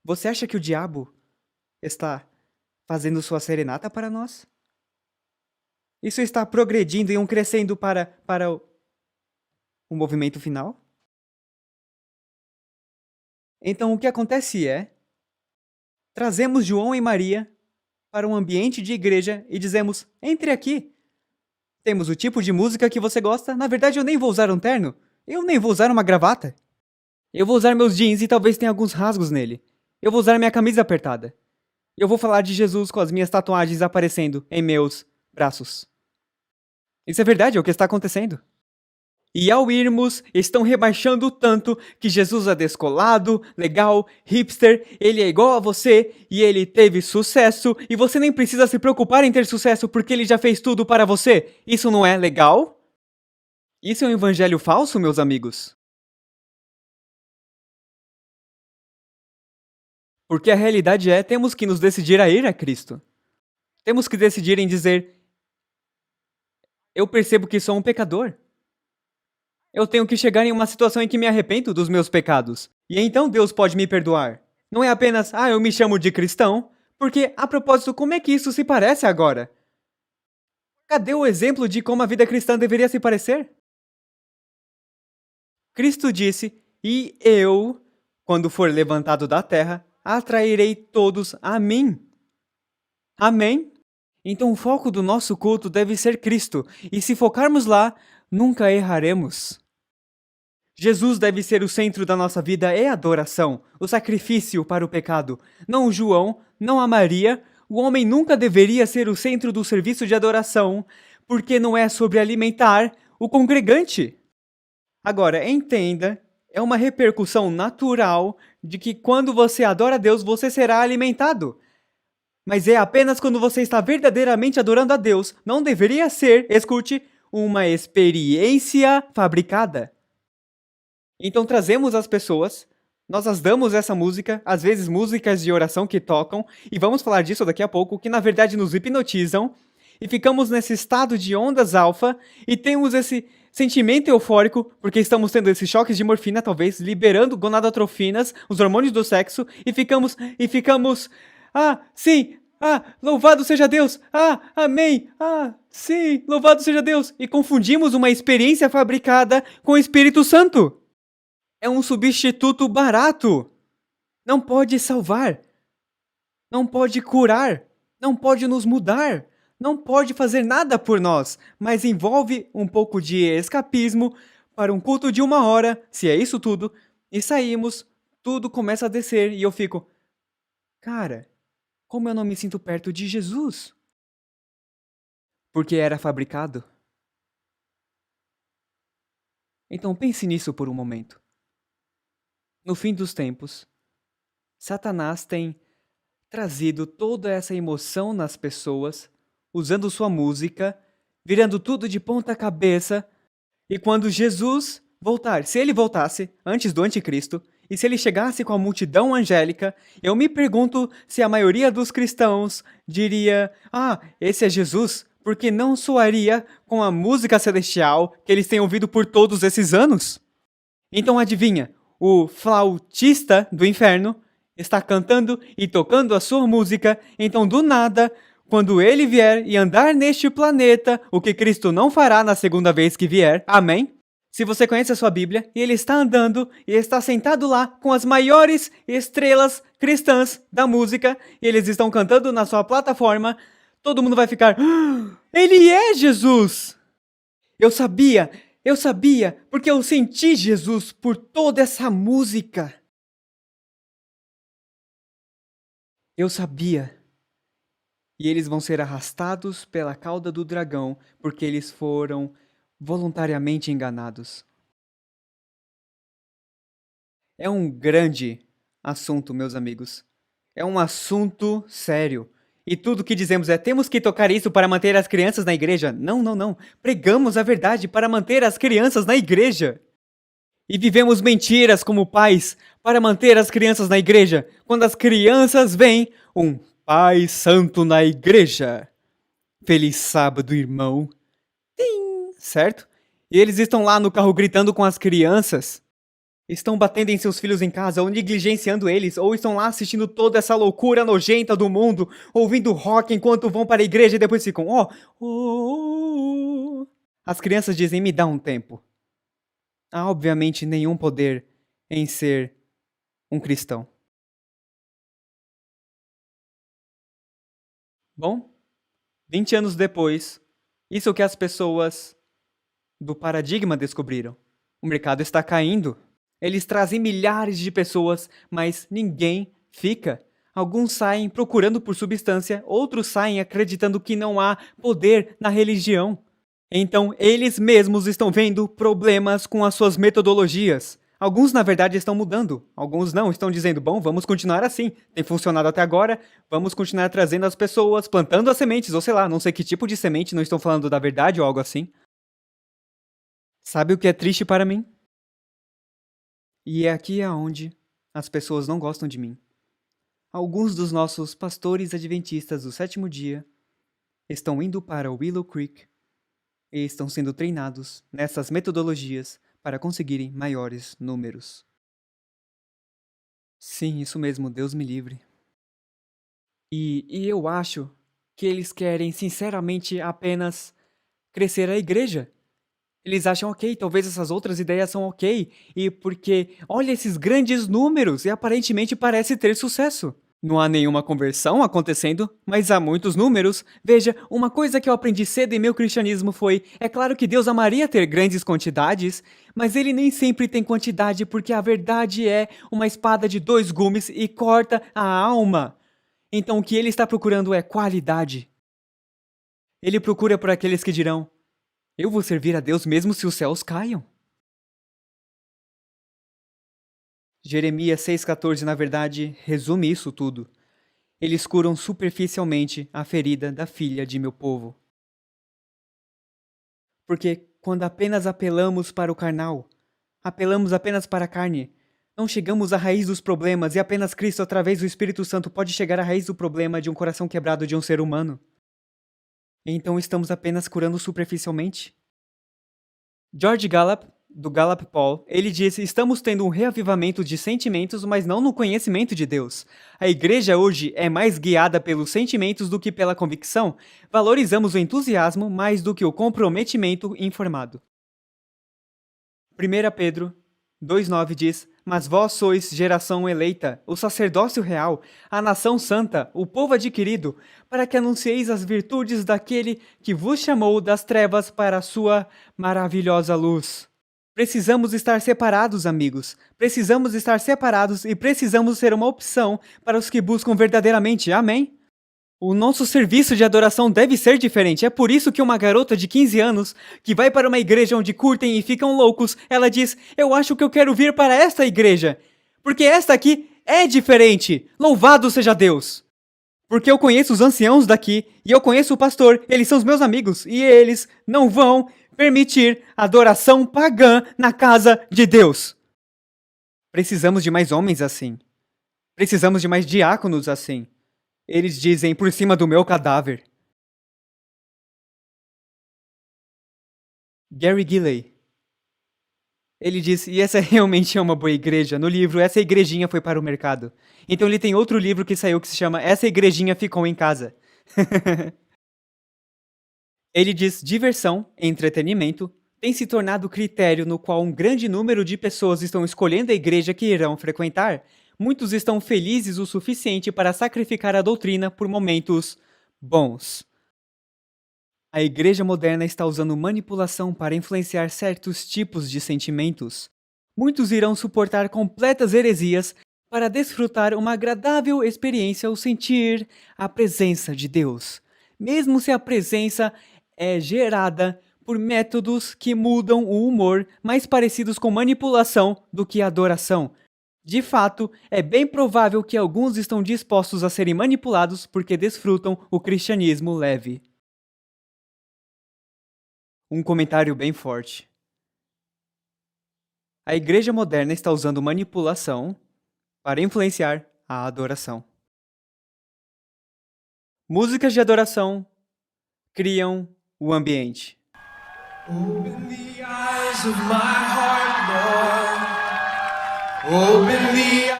Você acha que o diabo está fazendo sua serenata para nós? Isso está progredindo e crescendo para o movimento final? Então o que acontece é, trazemos João e Maria para um ambiente de igreja e dizemos, entre aqui. Temos o tipo de música que você gosta. Na verdade, eu nem vou usar um terno. Eu nem vou usar uma gravata. Eu vou usar meus jeans e talvez tenha alguns rasgos nele. Eu vou usar minha camisa apertada. Eu vou falar de Jesus com as minhas tatuagens aparecendo em meus braços. Isso é verdade, é o que está acontecendo. E ao irmos, estão rebaixando tanto que Jesus é descolado, legal, hipster, ele é igual a você e ele teve sucesso e você nem precisa se preocupar em ter sucesso porque ele já fez tudo para você. Isso não é legal? Isso é um evangelho falso, meus amigos? Porque a realidade é, temos que nos decidir a ir a Cristo. Temos que decidir em dizer, eu percebo que sou um pecador. Eu tenho que chegar em uma situação em que me arrependo dos meus pecados. E então Deus pode me perdoar. Não é apenas, eu me chamo de cristão, porque, a propósito, como é que isso se parece agora? Cadê o exemplo de como a vida cristã deveria se parecer? Cristo disse, e eu, quando for levantado da terra, atrairei todos a mim. Amém? Então o foco do nosso culto deve ser Cristo, e se focarmos lá, nunca erraremos. Jesus deve ser o centro da nossa vida e adoração, o sacrifício para o pecado. Não o João, não a Maria. O homem nunca deveria ser o centro do serviço de adoração, porque não é sobre alimentar o congregante. Agora, entenda, é uma repercussão natural de que quando você adora a Deus, você será alimentado. Mas é apenas quando você está verdadeiramente adorando a Deus. Não deveria ser, escute, uma experiência fabricada. Então trazemos as pessoas, nós as damos essa música, às vezes músicas de oração que tocam, e vamos falar disso daqui a pouco, que na verdade nos hipnotizam, e ficamos nesse estado de ondas alfa, e temos esse sentimento eufórico, porque estamos tendo esses choques de morfina, talvez, liberando gonadotrofinas, os hormônios do sexo, e ficamos, sim, louvado seja Deus, amém, sim, louvado seja Deus, e confundimos uma experiência fabricada com o Espírito Santo. É um substituto barato. Não pode salvar. Não pode curar. Não pode nos mudar. Não pode fazer nada por nós. Mas envolve um pouco de escapismo para um culto de 1 hora, se é isso tudo, e saímos, tudo começa a descer e eu fico, cara, como eu não me sinto perto de Jesus? Porque era fabricado. Então pense nisso por um momento. No fim dos tempos, Satanás tem trazido toda essa emoção nas pessoas, usando sua música, virando tudo de ponta cabeça, e quando Jesus voltar, se ele voltasse antes do anticristo, e se ele chegasse com a multidão angélica, eu me pergunto se a maioria dos cristãos diria, esse é Jesus, porque não soaria com a música celestial que eles têm ouvido por todos esses anos? Então adivinha, o flautista do inferno está cantando e tocando a sua música, então do nada, quando ele vier e andar neste planeta, o que Cristo não fará na segunda vez que vier, amém? Se você conhece a sua Bíblia, e ele está andando e está sentado lá com as maiores estrelas cristãs da música, e eles estão cantando na sua plataforma, todo mundo vai ficar, ele é Jesus! Eu sabia, porque eu senti Jesus por toda essa música. Eu sabia. E eles vão ser arrastados pela cauda do dragão, porque eles foram voluntariamente enganados. É um grande assunto, meus amigos. É um assunto sério. E tudo que dizemos é, temos que tocar isso para manter as crianças na igreja. Não. Pregamos a verdade para manter as crianças na igreja. E vivemos mentiras como pais para manter as crianças na igreja. Quando as crianças veem um Pai Santo na igreja. Feliz sábado, irmão. Tim, certo? E eles estão lá no carro gritando com as crianças. Estão batendo em seus filhos em casa, ou negligenciando eles, ou estão lá assistindo toda essa loucura nojenta do mundo, ouvindo rock enquanto vão para a igreja e depois ficam, As crianças dizem, me dá um tempo. Há obviamente nenhum poder em ser um cristão. Bom, 20 anos depois, isso é o que as pessoas do paradigma descobriram. O mercado está caindo. Eles trazem milhares de pessoas, mas ninguém fica. Alguns saem procurando por substância, outros saem acreditando que não há poder na religião. Então, eles mesmos estão vendo problemas com as suas metodologias. Alguns, na verdade, estão mudando. Alguns não, estão dizendo, bom, vamos continuar assim. Tem funcionado até agora, vamos continuar trazendo as pessoas, plantando as sementes, ou sei lá, não sei que tipo de semente, não estão falando da verdade ou algo assim. Sabe o que é triste para mim? E é aqui aonde as pessoas não gostam de mim. Alguns dos nossos pastores adventistas do sétimo dia estão indo para Willow Creek e estão sendo treinados nessas metodologias para conseguirem maiores números. Sim, isso mesmo, Deus me livre. E eu acho que eles querem, sinceramente, apenas crescer a igreja. Eles acham ok, talvez essas outras ideias são ok, e porque olha esses grandes números e aparentemente parece ter sucesso. Não há nenhuma conversão acontecendo, mas há muitos números. Veja, uma coisa que eu aprendi cedo em meu cristianismo foi: é claro que Deus amaria ter grandes quantidades, mas ele nem sempre tem quantidade porque a verdade é uma espada de 2 gumes e corta a alma. Então o que ele está procurando é qualidade. Ele procura por aqueles que dirão: eu vou servir a Deus mesmo se os céus caiam. Jeremias 6,14, na verdade, resume isso tudo. Eles curam superficialmente a ferida da filha de meu povo. Porque quando apenas apelamos para o carnal, apelamos apenas para a carne, não chegamos à raiz dos problemas e apenas Cristo, através do Espírito Santo, pode chegar à raiz do problema de um coração quebrado de um ser humano. Então estamos apenas curando superficialmente? George Gallup, do Gallup Poll, ele disse: estamos tendo um reavivamento de sentimentos, mas não no conhecimento de Deus. A igreja hoje é mais guiada pelos sentimentos do que pela convicção. Valorizamos o entusiasmo mais do que o comprometimento informado. 1 Pedro 2,9 diz: mas vós sois geração eleita, o sacerdócio real, a nação santa, o povo adquirido, para que anuncieis as virtudes daquele que vos chamou das trevas para a sua maravilhosa luz. Precisamos estar separados, amigos. Precisamos estar separados e precisamos ser uma opção para os que buscam verdadeiramente. Amém? O nosso serviço de adoração deve ser diferente. É por isso que uma garota de 15 anos, que vai para uma igreja onde curtem e ficam loucos, ela diz: eu acho que eu quero vir para esta igreja, porque esta aqui é diferente. Louvado seja Deus! Porque eu conheço os anciãos daqui, e eu conheço o pastor, eles são os meus amigos, e eles não vão permitir adoração pagã na casa de Deus. Precisamos de mais homens assim. Precisamos de mais diáconos assim. Eles dizem: por cima do meu cadáver. Gary Gilley. Ele diz: e essa realmente é uma boa igreja. No livro, essa igrejinha foi para o mercado. Então ele tem outro livro que saiu que se chama Essa Igrejinha Ficou em Casa. Ele diz: diversão, entretenimento, tem se tornado o critério no qual um grande número de pessoas estão escolhendo a igreja que irão frequentar. Muitos estão felizes o suficiente para sacrificar a doutrina por momentos bons. A igreja moderna está usando manipulação para influenciar certos tipos de sentimentos. Muitos irão suportar completas heresias para desfrutar uma agradável experiência ao sentir a presença de Deus, mesmo se a presença é gerada por métodos que mudam o humor, mais parecidos com manipulação do que adoração. De fato, é bem provável que alguns estão dispostos a serem manipulados porque desfrutam o cristianismo leve. Um comentário bem forte. A igreja moderna está usando manipulação para influenciar a adoração. Músicas de adoração criam o ambiente. Open the eyes of my heart, Lord.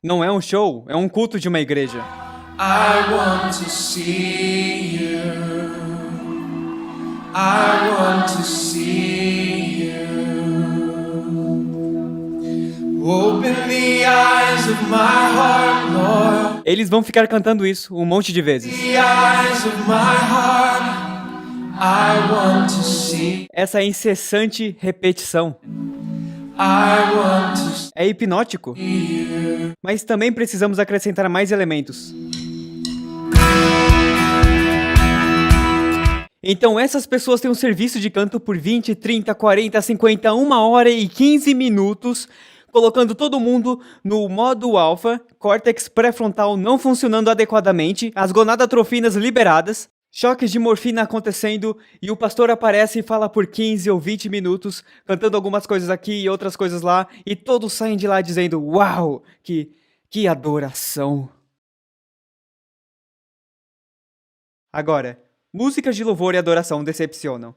Não é um show, é um culto de uma igreja. I want to see you. I want to see you. Open the eyes of my heart, Lord. Eles vão ficar cantando isso um monte de vezes. The eyes of my heart, I want to see. Essa incessante repetição é hipnótico, mas também precisamos acrescentar mais elementos. Então essas pessoas têm um serviço de canto por 20, 30, 40, 50, 1 hora e 15 minutos, colocando todo mundo no modo alfa, córtex pré-frontal não funcionando adequadamente, as gonadotrofinas liberadas, choques de morfina acontecendo e o pastor aparece e fala por 15 ou 20 minutos, cantando algumas coisas aqui e outras coisas lá, e todos saem de lá dizendo: "Uau, que adoração!" Agora, músicas de louvor e adoração decepcionam.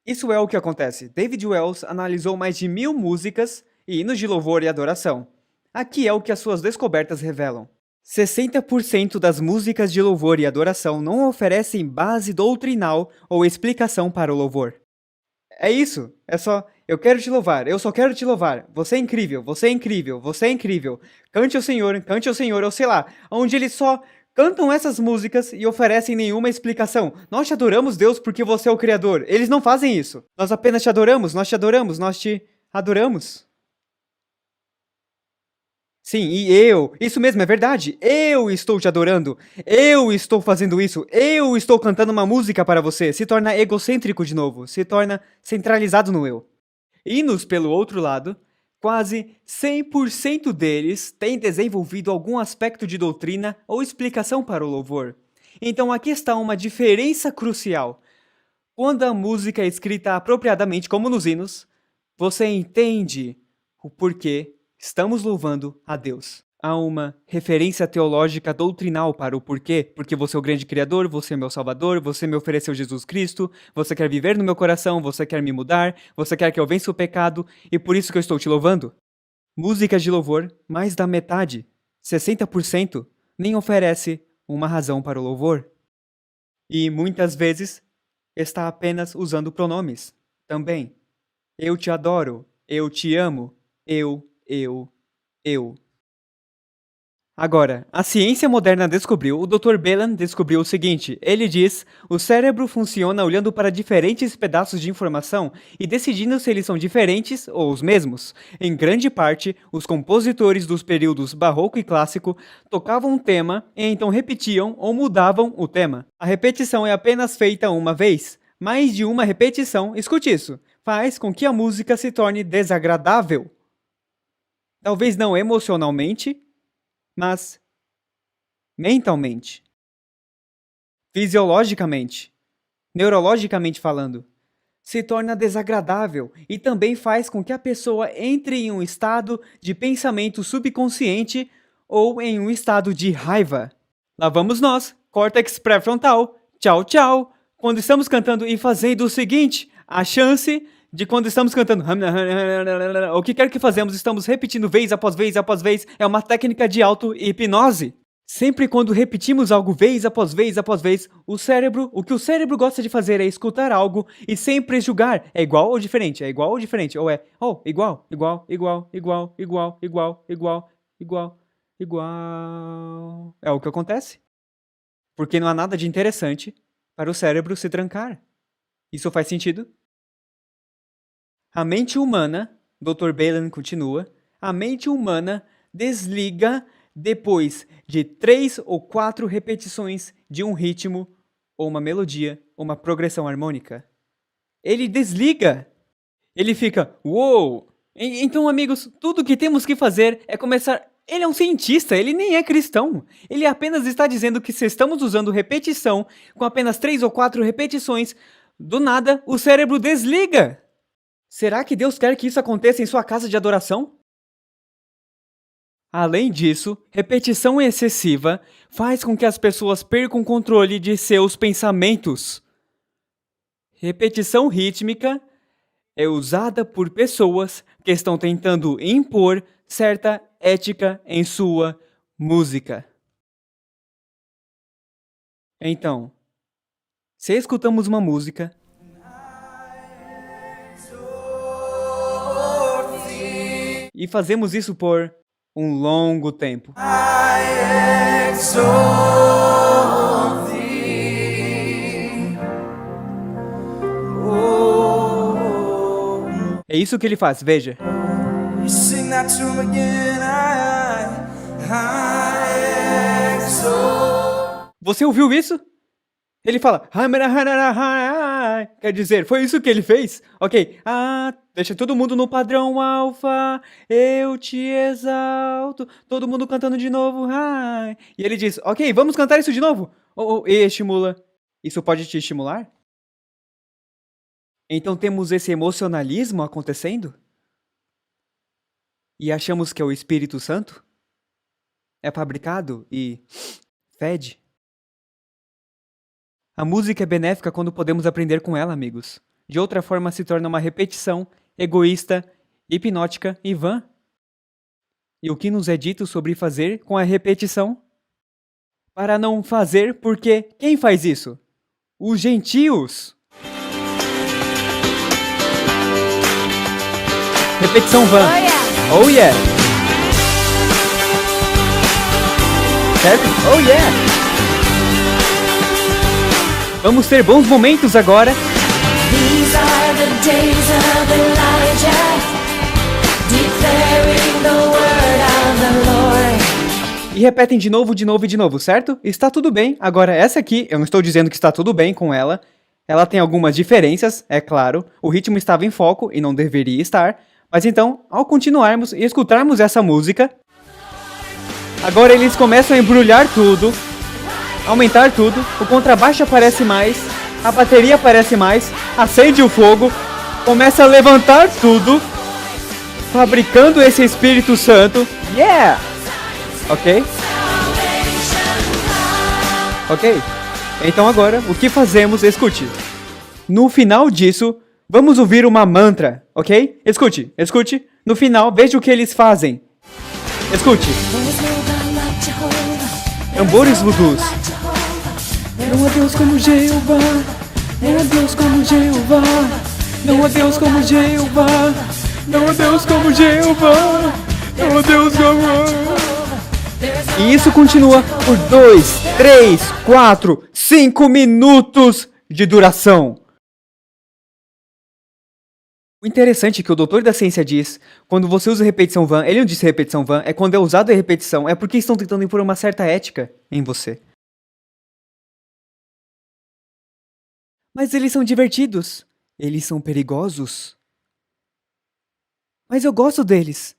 Isso é o que acontece. David Wells analisou mais de 1000 músicas e hinos de louvor e adoração. Aqui é o que as suas descobertas revelam. 60% das músicas de louvor e adoração não oferecem base doutrinal ou explicação para o louvor. É isso, é só, eu quero te louvar, eu só quero te louvar, você é incrível, você é incrível, você é incrível, cante ao Senhor, ou sei lá, onde eles só cantam essas músicas e oferecem nenhuma explicação. Nós te adoramos, Deus, porque você é o Criador. Eles não fazem isso. Nós apenas te adoramos, nós te adoramos, nós te adoramos. Sim, isso mesmo, é verdade. Eu estou te adorando. Eu estou fazendo isso. Eu estou cantando uma música para você. Se torna egocêntrico de novo. Se torna centralizado no eu. Hinos, pelo outro lado, quase 100% deles têm desenvolvido algum aspecto de doutrina ou explicação para o louvor. Então aqui está uma diferença crucial. Quando a música é escrita apropriadamente, como nos hinos, você entende o porquê estamos louvando a Deus. Há uma referência teológica doutrinal para o porquê, porque você é o grande Criador, você é meu Salvador, você me ofereceu Jesus Cristo, você quer viver no meu coração, você quer me mudar, você quer que eu vença o pecado, e por isso que eu estou te louvando. Músicas de louvor, mais da metade, 60%, nem oferece uma razão para o louvor. E muitas vezes está apenas usando pronomes, também. Eu te adoro, eu te amo, eu. Agora, a ciência moderna descobriu, o Dr. Belan descobriu o seguinte, ele diz, o cérebro funciona olhando para diferentes pedaços de informação e decidindo se eles são diferentes ou os mesmos. Em grande parte, os compositores dos períodos barroco e clássico tocavam um tema e então repetiam ou mudavam o tema. A repetição é apenas feita uma vez. Mais de uma repetição, escute isso, faz com que a música se torne desagradável. Talvez não emocionalmente, mas mentalmente, fisiologicamente, neurologicamente falando, se torna desagradável e também faz com que a pessoa entre em um estado de pensamento subconsciente ou em um estado de raiva. Lá vamos nós, córtex pré-frontal, tchau, tchau. Quando estamos cantando e fazendo o seguinte, a chance de quando estamos cantando o que quer que fazemos, estamos repetindo vez após vez, é uma técnica de auto-hipnose. Sempre quando repetimos algo vez após vez, o que o cérebro gosta de fazer é escutar algo e sempre julgar. É igual ou diferente? É igual ou diferente? Ou é, igual, igual. É o que acontece. Porque não há nada de interessante para o cérebro se trancar. Isso faz sentido? A mente humana, Dr. Belan continua, a mente humana desliga depois de 3 ou 4 repetições de um ritmo, ou uma melodia, ou uma progressão harmônica. Ele desliga. Ele fica, uou! Então, amigos, tudo que temos que fazer é começar... Ele é um cientista, ele nem é cristão. Ele apenas está dizendo que se estamos usando repetição, com apenas 3 ou 4 repetições, do nada o cérebro desliga. Será que Deus quer que isso aconteça em sua casa de adoração? Além disso, repetição excessiva faz com que as pessoas percam o controle de seus pensamentos. Repetição rítmica é usada por pessoas que estão tentando impor certa ética em sua música. Então, se escutamos uma música e fazemos isso por um longo tempo. É isso que ele faz, veja. Você ouviu isso? Ele fala, quer dizer, foi isso que ele fez? Ok, deixa todo mundo no padrão alfa, eu te exalto, todo mundo cantando de novo, e ele diz, ok, vamos cantar isso de novo? E estimula. Isso pode te estimular? Então temos esse emocionalismo acontecendo? E achamos que é o Espírito Santo? É fabricado e fede? A música é benéfica quando podemos aprender com ela, amigos. De outra forma, se torna uma repetição, egoísta, hipnótica e vã. E o que nos é dito sobre fazer com a repetição? Para não fazer, porque quem faz isso? Os gentios. Repetição vã. Oh yeah! Certo? Oh yeah! Vamos ter bons momentos agora. These are the days of Elijah, declaring the word of the Lord. E repetem de novo, certo? Está tudo bem. Agora essa aqui, eu não estou dizendo que está tudo bem com ela. Ela tem algumas diferenças, é claro. O ritmo estava em foco e não deveria estar. Mas então, ao continuarmos e escutarmos essa música, agora eles começam a embrulhar tudo, aumentar tudo, o contrabaixo aparece mais, a bateria aparece mais, acende o fogo, começa a levantar tudo, fabricando esse Espírito Santo. Yeah! Ok? Ok? Então agora, o que fazemos? Escute. No final disso, vamos ouvir uma mantra, ok? Escute. No final, veja o que eles fazem. Escute. Tambores vudus. Não há Deus como Jeová, não há Deus como Jeová, não há Deus como Jeová, não há Deus como Jeová, não há Deus como... E isso continua por 2, 3, 4, 5 minutos de duração. O interessante é que o doutor da ciência diz, quando você usa repetição vã, ele não disse repetição vã, é quando é usado a repetição, é porque estão tentando impor uma certa ética em você. Mas eles são divertidos. Eles são perigosos. Mas eu gosto deles.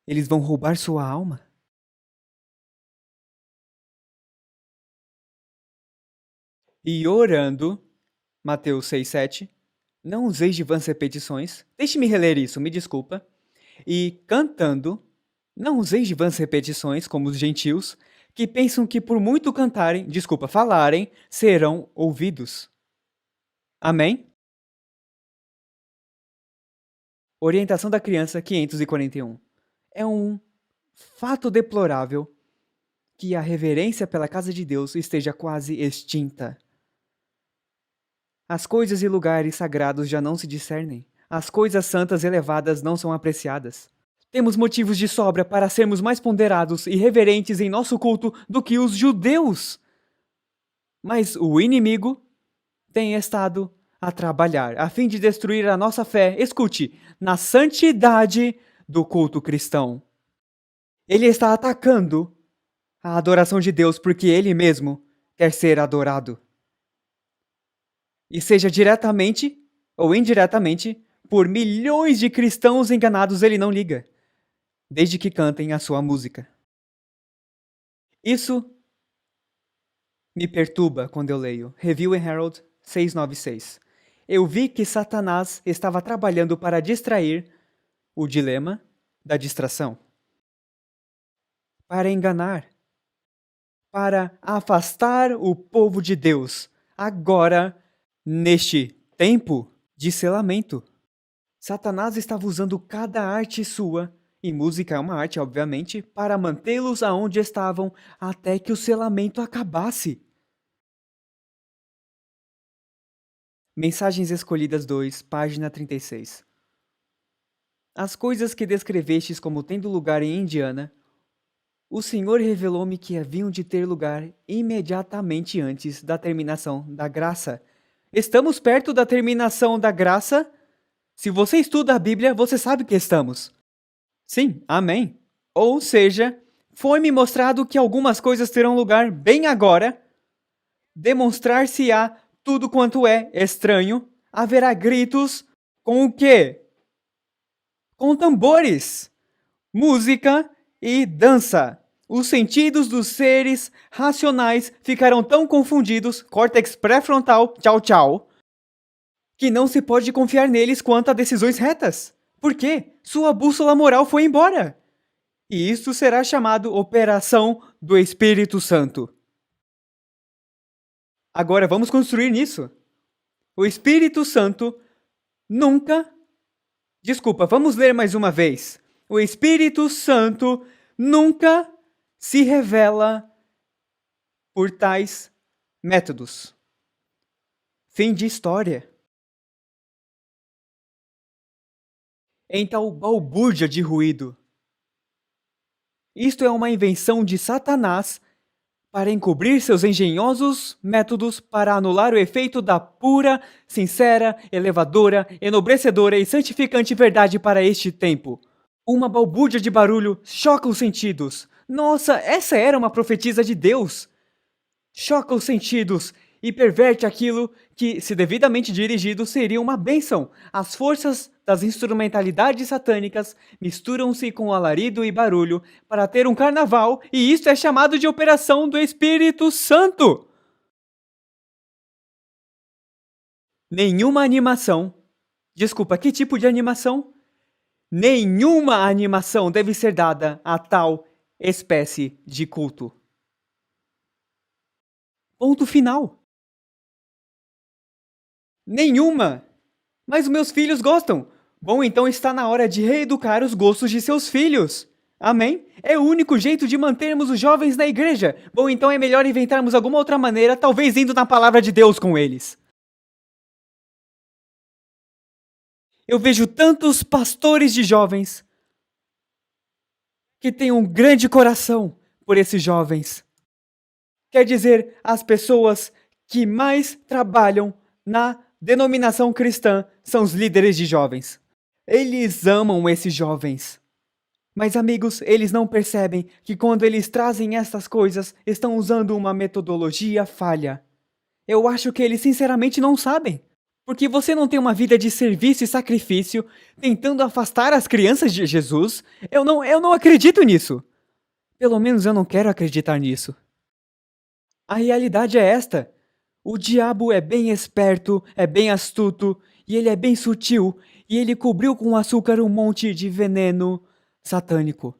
Eles vão roubar sua alma. E orando, Mateus 6:7, não useis de vãs repetições. Deixe-me reler isso, me desculpa. E cantando, não useis de vãs repetições, como os gentios, que pensam que por muito falarem, serão ouvidos. Amém? Orientação da criança 541. É um fato deplorável que a reverência pela casa de Deus esteja quase extinta. As coisas e lugares sagrados já não se discernem. As coisas santas e elevadas não são apreciadas. Temos motivos de sobra para sermos mais ponderados e reverentes em nosso culto do que os judeus. Mas o inimigo tem estado a trabalhar a fim de destruir a nossa fé, escute, na santidade do culto cristão. Ele está atacando a adoração de Deus porque ele mesmo quer ser adorado. E seja diretamente ou indiretamente, por milhões de cristãos enganados, ele não liga, desde que cantem a sua música. Isso me perturba quando eu leio Review and Herald 696. Eu vi que Satanás estava trabalhando para distrair o dilema da distração, para enganar, para afastar o povo de Deus, agora, neste tempo de selamento. Satanás estava usando cada arte sua, e música é uma arte, obviamente, para mantê-los aonde estavam até que o selamento acabasse. Mensagens Escolhidas 2, página 36. As coisas que descrevestes como tendo lugar em Indiana, o Senhor revelou-me que haviam de ter lugar imediatamente antes da terminação da graça. Estamos perto da terminação da graça? Se você estuda a Bíblia, você sabe que estamos. Sim, amém. Ou seja, foi-me mostrado que algumas coisas terão lugar bem agora, demonstrar-se-á tudo quanto é estranho, haverá gritos com o quê? Com tambores, música e dança. Os sentidos dos seres racionais ficarão tão confundidos, córtex pré-frontal, tchau tchau, que não se pode confiar neles quanto a decisões retas. Por quê? Sua bússola moral foi embora. E isso será chamado Operação do Espírito Santo. Agora vamos construir nisso. O Espírito Santo nunca. Desculpa, vamos ler mais uma vez. O Espírito Santo nunca se revela por tais métodos. Fim de história. Em tal balbúrdia de ruído. Isto é uma invenção de Satanás para encobrir seus engenhosos métodos para anular o efeito da pura, sincera, elevadora, enobrecedora e santificante verdade para este tempo. Uma balbúrdia de barulho choca os sentidos. Nossa, essa era uma profetisa de Deus! Choca os sentidos e perverte aquilo que, se devidamente dirigido, seria uma bênção. As forças das instrumentalidades satânicas misturam-se com alarido e barulho para ter um carnaval, e isto é chamado de Operação do Espírito Santo. Nenhuma animação. Desculpa, que tipo de animação? Nenhuma animação deve ser dada a tal espécie de culto. Ponto final. Nenhuma! Mas meus filhos gostam. Bom, então está na hora de reeducar os gostos de seus filhos. Amém? É o único jeito de mantermos os jovens na igreja. Bom, então é melhor inventarmos alguma outra maneira, talvez indo na palavra de Deus com eles. Eu vejo tantos pastores de jovens que têm um grande coração por esses jovens. Quer dizer, as pessoas que mais trabalham na denominação cristã são os líderes de jovens. Eles amam esses jovens. Mas, amigos, eles não percebem que quando eles trazem essas coisas, estão usando uma metodologia falha. Eu acho que eles sinceramente não sabem. Porque você não tem uma vida de serviço e sacrifício tentando afastar as crianças de Jesus. Eu não acredito nisso. Pelo menos eu não quero acreditar nisso. A realidade é esta. O diabo é bem esperto, é bem astuto, e ele é bem sutil, e ele cobriu com açúcar um monte de veneno satânico.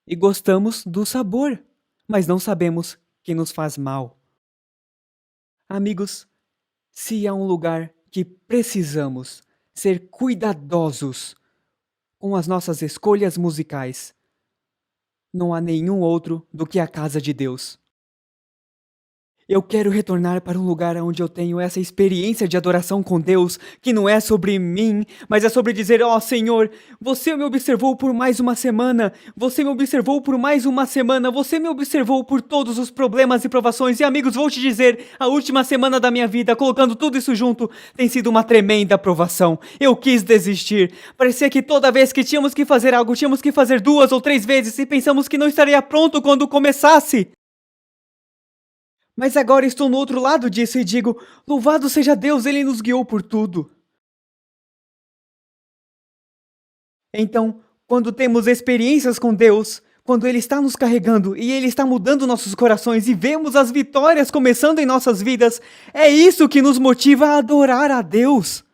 E gostamos do sabor, mas não sabemos que nos faz mal. Amigos, se há um lugar que precisamos ser cuidadosos com as nossas escolhas musicais, não há nenhum outro do que a casa de Deus. Eu quero retornar para um lugar onde eu tenho essa experiência de adoração com Deus, que não é sobre mim, mas é sobre dizer, ó Senhor, você me observou por mais uma semana, você me observou por mais uma semana, você me observou por todos os problemas e provações, e amigos, vou te dizer, a última semana da minha vida, colocando tudo isso junto, tem sido uma tremenda provação. Eu quis desistir, parecia que toda vez que tínhamos que fazer algo, tínhamos que fazer 2 ou 3 vezes, e pensamos que não estaria pronto quando começasse. Mas agora estou no outro lado disso e digo, louvado seja Deus, Ele nos guiou por tudo. Então, quando temos experiências com Deus, quando Ele está nos carregando e Ele está mudando nossos corações e vemos as vitórias começando em nossas vidas, é isso que nos motiva a adorar a Deus.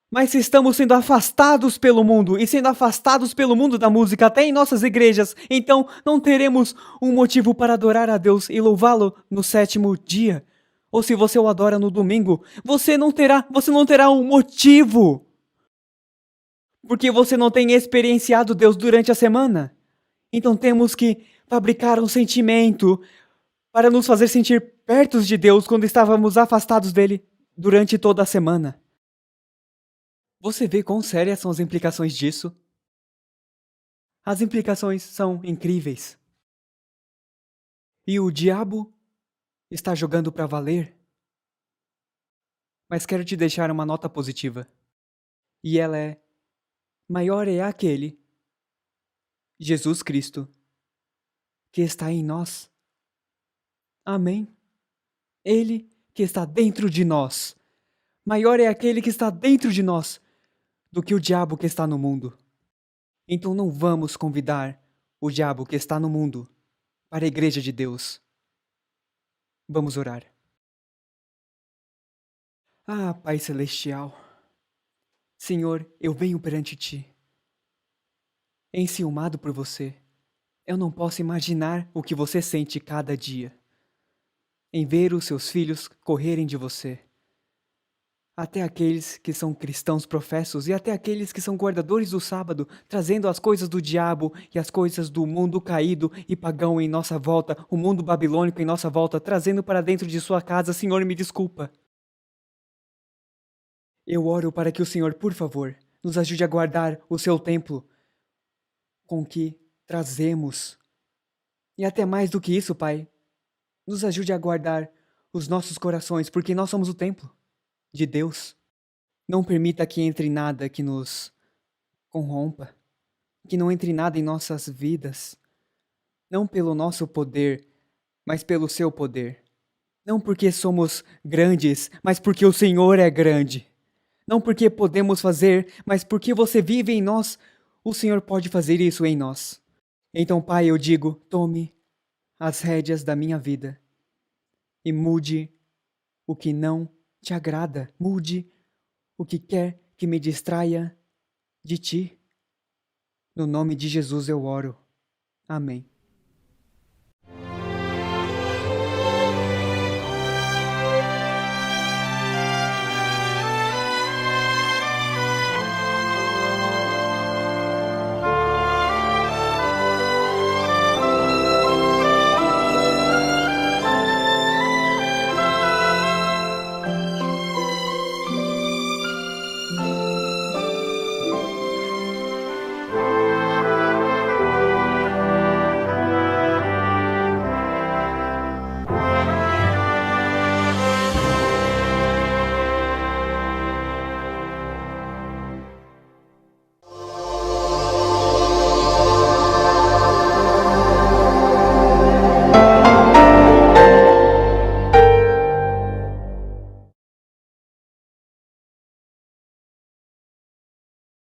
Mas se estamos sendo afastados pelo mundo e sendo afastados pelo mundo da música até em nossas igrejas, então não teremos um motivo para adorar a Deus e louvá-lo no 7º dia. Ou se você o adora no domingo, você não terá um motivo. Porque você não tem experienciado Deus durante a semana. Então temos que fabricar um sentimento para nos fazer sentir perto de Deus quando estávamos afastados dele durante toda a semana. Você vê quão sérias são as implicações disso? As implicações são incríveis. E o diabo está jogando para valer. Mas quero te deixar uma nota positiva. E ela é: maior é aquele, Jesus Cristo, que está em nós. Amém. Ele que está dentro de nós. Maior é aquele que está dentro de nós do que o diabo que está no mundo. Então não vamos convidar o diabo que está no mundo para a igreja de Deus. Vamos orar. Ah, Pai Celestial, Senhor, eu venho perante Ti, enciumado por você. Eu não posso imaginar o que você sente cada dia, em ver os seus filhos correrem de você. Até aqueles que são cristãos professos e até aqueles que são guardadores do sábado, trazendo as coisas do diabo e as coisas do mundo caído e pagão em nossa volta, o mundo babilônico em nossa volta, trazendo para dentro de sua casa. Senhor, me desculpa. Eu oro para que o Senhor, por favor, nos ajude a guardar o seu templo com que trazemos. E até mais do que isso, Pai, nos ajude a guardar os nossos corações, porque nós somos o templo de Deus. Não permita que entre nada que nos corrompa, que não entre nada em nossas vidas, não pelo nosso poder, mas pelo seu poder. Não porque somos grandes, mas porque o Senhor é grande. Não porque podemos fazer, mas porque você vive em nós, o Senhor pode fazer isso em nós. Então, Pai, eu digo, tome as rédeas da minha vida e mude o que não te agrada, mude o que quer que me distraia de ti. No nome de Jesus eu oro. Amém.